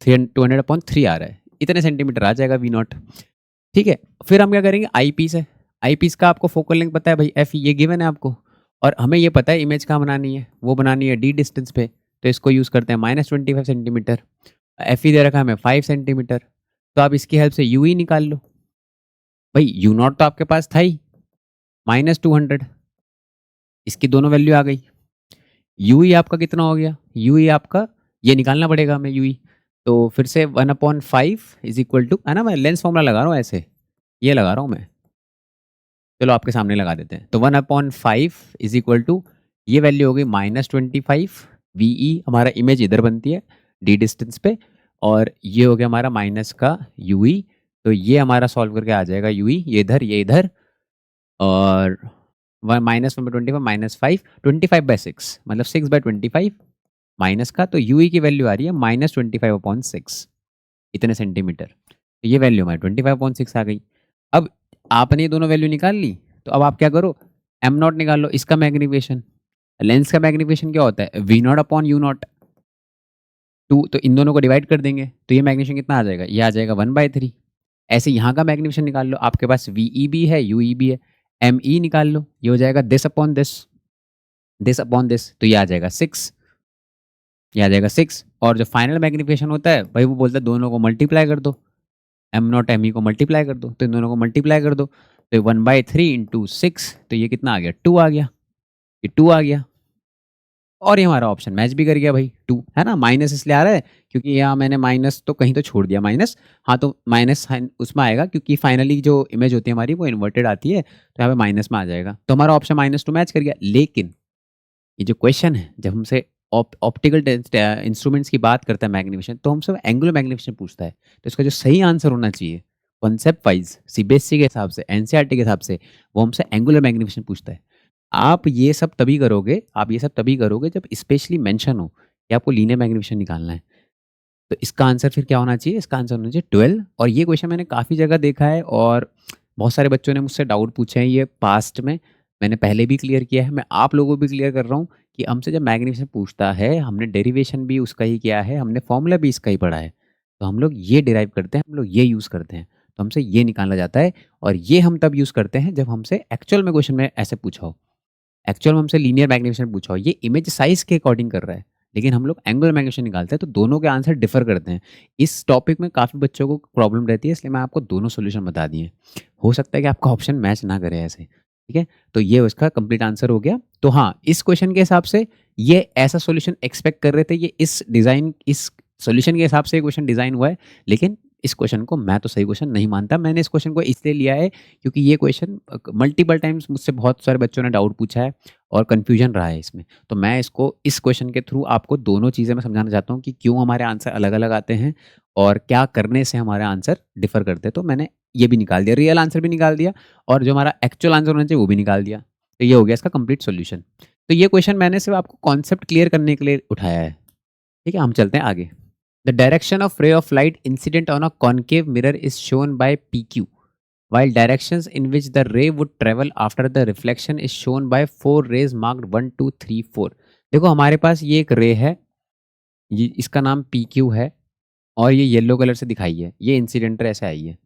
200/3 आ रहा है, इतने सेंटीमीटर आ जाएगा वी नॉट। ठीक है, फिर हम क्या करेंगे, आई पीस है, आई पीस का आपको फोकल लेंथ पता है भाई, एफ ये गिवन है आपको, और हमें ये पता है इमेज कहाँ बनानी है, वो बनानी है डी डिस्टेंस पे, तो इसको यूज़ करते हैं -25 सेंटीमीटर। एफ ई दे रखा है हमें 5 सेंटीमीटर, तो आप इसकी हेल्प से यू ई निकाल लो। भाई यू नॉट तो आपके पास था ही, -200, इसकी दोनों वैल्यू आ गई। यू ई आपका कितना हो गया, यू ई आपका ये निकालना पड़ेगा हमें यू ई, तो फिर से 1/5 इज इक्वल टू, है ना, मैं लेंस फॉर्मूला लगा रहा हूँ ऐसे, ये लगा रहा हूँ मैं, चलो आपके सामने लगा देते हैं। तो 1/5 इज इक्वल टू, ये वैल्यू हो गई -25, वी ई हमारा इमेज इधर बनती है डी डिस्टेंस पे, और ये हो गया हमारा माइनस का यू ई, तो ये हमारा सॉल्व करके आ जाएगा यू ई, ये इधर, और -1/25 -5 25/6 मतलब 6/25 माइनस का, तो यू ई की वैल्यू आ रही है -25/6, इतने सेंटीमीटर, तो ये वैल्यू हमारी 25/6 आ गई। अब आपने ये दोनों वैल्यू निकाल ली, तो अब आप क्या करो, एम नॉट निकाल लो, इसका मैग्नीफिकेशन, लेंस का मैग्नीफिकेशन क्या होता है, v not upon u not, 2, तो इन दोनों को डिवाइड कर देंगे, तो ये मैग्नीफिकेशन कितना आ जाएगा, ये आ जाएगा 1/3। ऐसे यहाँ का मैग्नीफिकेशन निकाल लो, आपके पास वी ई भी है, यू ई भी है, एम ई निकाल लो, ये हो जाएगा this upon this, this upon this, तो ये आ जाएगा 6, ये आ जाएगा 6, और जो फाइनल मैग्नीफिकेशन होता है भाई, वो बोलता है दोनों को मल्टीप्लाई कर दो, एम नॉट एम ई को मल्टीप्लाई कर दो, तो इन दोनों को मल्टीप्लाई कर दो, तो 1/3 इंटू 6, तो ये कितना आ गया, 2 आ गया, ये 2 आ गया, और ये हमारा ऑप्शन मैच भी कर गया भाई, 2 है ना। माइनस इसलिए आ रहा है क्योंकि यहाँ मैंने माइनस तो कहीं तो छोड़ दिया माइनस, हाँ तो माइनस उसमें आएगा क्योंकि फाइनली जो इमेज होती है हमारी वो इन्वर्टेड आती है, तो यहाँ पे माइनस में आ जाएगा, तो हमारा ऑप्शन -2 मैच कर गया। लेकिन ये जो क्वेश्चन है, जब हमसे ऑप्टिकल इंस्ट्रूमेंट्स की बात करता है मैग्नीफिकेशन, तो हमसे एंगुलर मैग्नीफिकेशन पूछता है, तो इसका जो सही आंसर होना चाहिए कॉन्सेप्ट वाइज सीबीएसई के हिसाब से, एनसीईआरटी के हिसाब से, वो हमसे एंगुलर मैग्नीफिकेशन पूछता है। आप ये सब तभी करोगे जब स्पेशली मेंशन हो कि आपको लीनियर मैग्नीफिकेशन निकालना है। तो इसका आंसर फिर क्या होना चाहिए, इसका आंसर होना चाहिए 12, और ये क्वेश्चन मैंने काफ़ी जगह देखा है और बहुत सारे बच्चों ने मुझसे डाउट पूछे हैं ये पास्ट में, मैंने पहले भी क्लियर किया है, मैं आप लोगों को भी क्लियर कर रहा हूँ कि हमसे जब मैग्नीफिकेशन पूछता है, हमने डेरिवेशन भी उसका ही किया है, हमने फॉर्मूला भी इसका ही पढ़ा है, तो हम लोग ये डिराइव करते हैं, हम लोग ये यूज़ करते हैं, तो हमसे ये निकाला जाता है, और ये हम तब यूज़ करते हैं जब हमसे एक्चुअल में क्वेश्चन में ऐसे पूछा हो, एक्चुअल में हमसे लीनियर मैग्नीफिकेशन पूछा हो, ये इमेज साइज़ के अकॉर्डिंग कर रहा है, लेकिन हम लोग एंगुलर मैग्नीफिकेशन निकालते हैं, तो दोनों के आंसर डिफर करते हैं। इस टॉपिक में काफ़ी बच्चों को प्रॉब्लम रहती है, इसलिए मैं आपको दोनों सॉल्यूशन बता दिए। हो सकता है कि आपका ऑप्शन मैच ना करे ऐसे, ठीक है? तो ये उसका कंप्लीट आंसर हो गया। तो हाँ, इस क्वेश्चन के हिसाब से ये ऐसा सॉल्यूशन एक्सपेक्ट कर रहे थे, ये इस सॉल्यूशन के हिसाब से ये क्वेश्चन डिज़ाइन हुआ है, लेकिन इस क्वेश्चन को मैं तो सही क्वेश्चन नहीं मानता। मैंने इस क्वेश्चन को इसलिए लिया है क्योंकि ये क्वेश्चन मल्टीपल टाइम्स मुझसे बहुत सारे बच्चों ने डाउट पूछा है और कन्फ्यूजन रहा है इसमें। तो मैं इसको इस क्वेश्चन के थ्रू आपको दोनों चीज़ें मैं समझाना चाहता हूँ कि क्यों हमारे आंसर अलग-अलग आते हैं और क्या करने से हमारे आंसर डिफ़र करते हैं। तो मैंने ये भी निकाल दिया, रियल आंसर भी निकाल दिया और जो हमारा एक्चुअल आंसर होना चाहिए वो भी निकाल दिया। तो ये हो गया इसका कंप्लीट सॉल्यूशन। तो ये क्वेश्चन मैंने सिर्फ आपको कॉन्सेप्ट क्लियर करने के लिए उठाया है। ठीक है, हम चलते हैं आगे। The direction of ray of light incident on a concave mirror is shown by PQ, while directions in which the ray would travel after the reflection is shown by 4 rays marked 1, 2, 3, 4। देखो हमारे पास ये एक रे है, ये इसका नाम PQ है और ये येलो कलर से दिखाई है, ये इंसिडेंट रे ऐसे आई है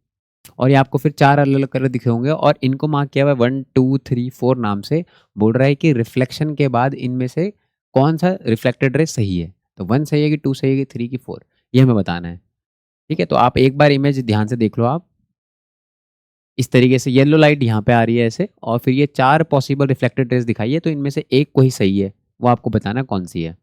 और ये आपको फिर 4 अलग-अलग कलर दिखे होंगे और इनको मार्क किया हुआ है 1, 2, 3, 4 नाम से। बोल रहा है कि रिफ्लेक्शन के बाद इनमें से कौन सा रिफ्लेक्टेड रे सही है। तो 1 सही है कि 2 सही है कि 3 की 4, ये हमें बताना है। ठीक है, तो आप एक बार इमेज ध्यान से देख लो आप। इस तरीके से येलो लाइट यहाँ पे आ रही है ऐसे, और फिर ये 4 पॉसिबल रिफ्लेक्टेड रेज़ दिखाई है, तो इनमें से एक को ही सही है, वो आपको बताना है कौन-सी है।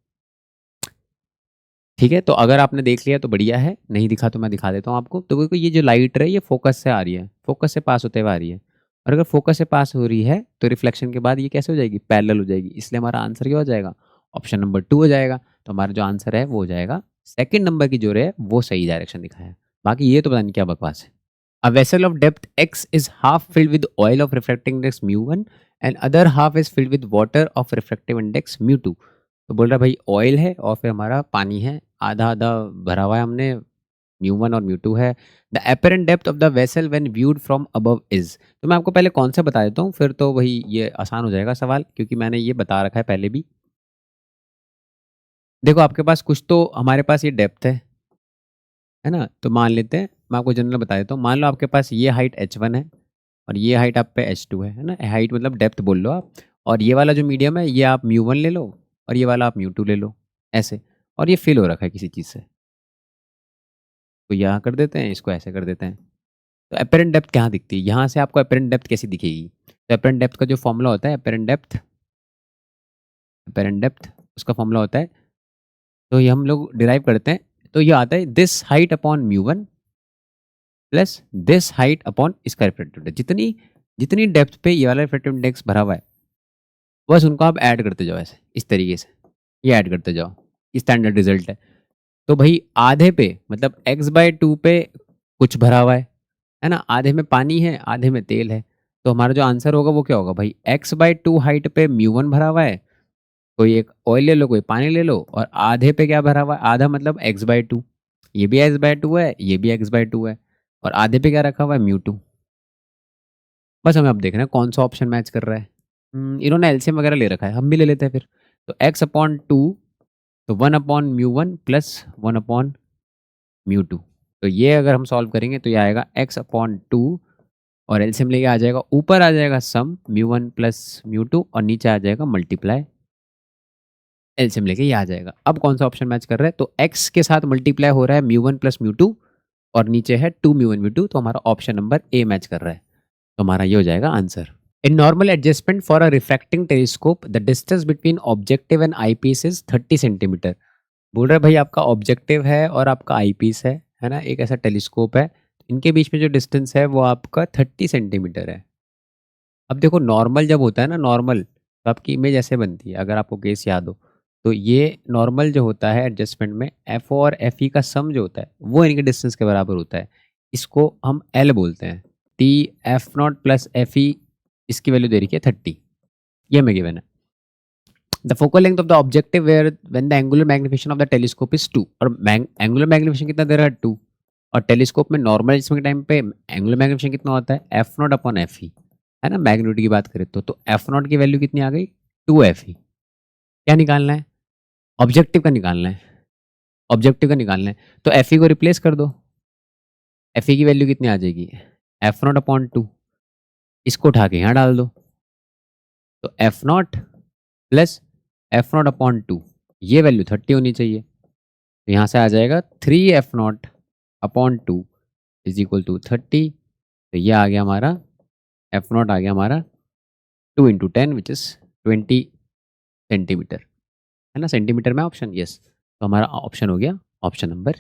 ठीक है, तो अगर आपने देख लिया तो बढ़िया है, नहीं दिखा तो मैं दिखा देता हूँ आपको। तो देखो ये जो लाइट है ये फ़ोकस से आ रही है, फ़ोकस से पास होते हुए आ रही है, और अगर फ़ोकस से पास हो रही है तो रिफ्लेक्शन के बाद ये कैसे हो जाएगी? पैरेलल हो जाएगी, इसलिए हमारा आंसर क्या हो जाएगा? ऑप्शन नंबर 2 हो जाएगा। तो हमारा जो आंसर है वो हो जाएगा सेकंड नंबर की जो रे है वो सही डायरेक्शन दिखाया है। बाकी ये तो पता नहीं क्या बकवास है। A vessel of depth x is half filled with oil of refracting index mu1 and other half is filled with water of refractive index mu2। तो बोल रहा है भाई ऑयल है और फिर हमारा पानी है, आधा आधा भरा हुआ है हमने, mu1 और mu2 है। The apparent depth of the vessel when viewed from above is। तो मैं आपको पहले कौन सा बता देता हूँ, फिर तो वही ये आसान हो जाएगा सवाल, क्योंकि मैंने ये बता रखा है पहले भी। देखो आपके पास कुछ तो, हमारे पास ये डेप्थ है ना? तो मान लेते हैं, मैं आपको जनरल बता देता हूँ। मान लो आपके पास ये हाइट h1 है और ये हाइट आप पे h2 है ना? हाइट मतलब डेप्थ बोल लो आप। और ये वाला जो मीडियम है ये आप mu1 ले लो और ये वाला आप mu2 ले लो, ऐसे। और ये फिल हो रखा है किसी चीज़ से। तो यहाँ कर देते हैं, इसको ऐसे कर देते हैं। तो एपेरेंट डेप्थ कहाँ दिखती है? यहाँ से आपको एपेरेंट डेप्थ कैसी दिखेगी? तो एपेरेंट डेप्थ का जो फॉर्मूला होता है, एपेरेंट डेप्थ उसका फॉर्मूला होता है, तो ये हम लोग डिराइव करते हैं। तो ये आता है this height upon mu1 plus this height upon इसका रिफ्रैक्टिव इंडेक्स। जितनी जितनी डेप्थ पे ये वाला रिफ्रैक्टिव इंडेक्स भरा हुआ है, बस उनको आप ऐड करते जाओ ऐसे, इस तरीके से। ये ऐड करते जाओ, स्टैंडर्ड रिजल्ट है। तो भाई आधे पे मतलब x/2 पे कुछ भरा हुआ है ना? आधे में पानी है, आधे में तेल है। तो हमारा जो आंसर होगा वो क्या होगा भाई? x/2 हाइट पे mu1 भरा हुआ है, कोई एक ऑयल ले लो, कोई पानी ले लो, और आधे पे क्या भरा हुआ है? आधा मतलब x/2। ये भी x/2 है, ये भी x/2 है, और आधे पे क्या रखा हुआ है? mu2। बस हमें अब देखना है कौन सा ऑप्शन मैच कर रहा है। इन्होंने एलसीएम वगैरह ले रखा है, हम भी ले लेते हैं फिर। तो x/2, तो 1/mu1 प्लस 1/mu2। तो ये अगर हम सॉल्व करेंगे तो ये आएगा x/2, और एलसीएम लेके आ जाएगा, ऊपर आ जाएगा सम mu1 प्लस mu2, और नीचे आ जाएगा मल्टीप्लाई, एलसीएम लेके ये आ जाएगा। अब कौन सा ऑप्शन मैच कर रहा है? तो x के साथ मल्टीप्लाई हो रहा है mu1 प्लस mu2, और नीचे है 2mu1 mu2, तो हमारा ऑप्शन नंबर ए मैच कर रहा है। तो हमारा ये हो जाएगा answer. In normal adjustment for a refracting telescope, the distance between objective and eyepiece is 30 centimetre. बोल रहा है भाई आपका ऑब्जेक्टिव है और आपका आईपीस है ना? एक ऐसा टेलीस्कोप है, इनके बीच में जो डिस्टेंस है वो आपका 30 सेंटीमीटर है। अब देखो नॉर्मल जब होता है ना, नॉर्मल, तो आपकी इमेज ऐसे बनती है, अगर आपको केस याद हो। तो ये नॉर्मल जो होता है एडजस्टमेंट में, एफ और एफ ई का सम जो होता है वो इनके डिस्टेंस के बराबर होता है। इसको हम एल बोलते हैं। T F not plus F E, इसकी वैल्यू दे रखी है 30, ये हमें गिवन है। The focal length of the objective where when the angular magnification of the telescope is 2, और एंगुलर मैग्निफिकेशन कितना दे रहा है? 2। और टेलीस्कोप में नॉर्मल इसमें के टाइम पे एंगुलर मैग्निफिकेशन कितना होता है? F not upon F E, है ना? मैग्नीट्यूड की बात करें तो एफ नॉट की वैल्यू कितनी आ गई? 2 एफ ई। क्या निकालना है? ऑब्जेक्टिव का निकालना है, ऑब्जेक्टिव का निकालना है। तो एफ ई को रिप्लेस कर दो, एफ ई की वैल्यू कितनी आ जाएगी? F not upon 2। इसको उठा के यहाँ डाल दो, तो F not plus F not upon 2, ये वैल्यू 30 होनी चाहिए। तो यहाँ से आ जाएगा 3 f not upon 2 is equal to 30। तो ये आ गया हमारा, एफ नॉट आ गया हमारा 2 इंटू 10 विच इज़ 20 सेंटीमीटर, है ना? सेंटीमीटर में ऑप्शन, यस। तो हमारा ऑप्शन हो गया ऑप्शन नंबर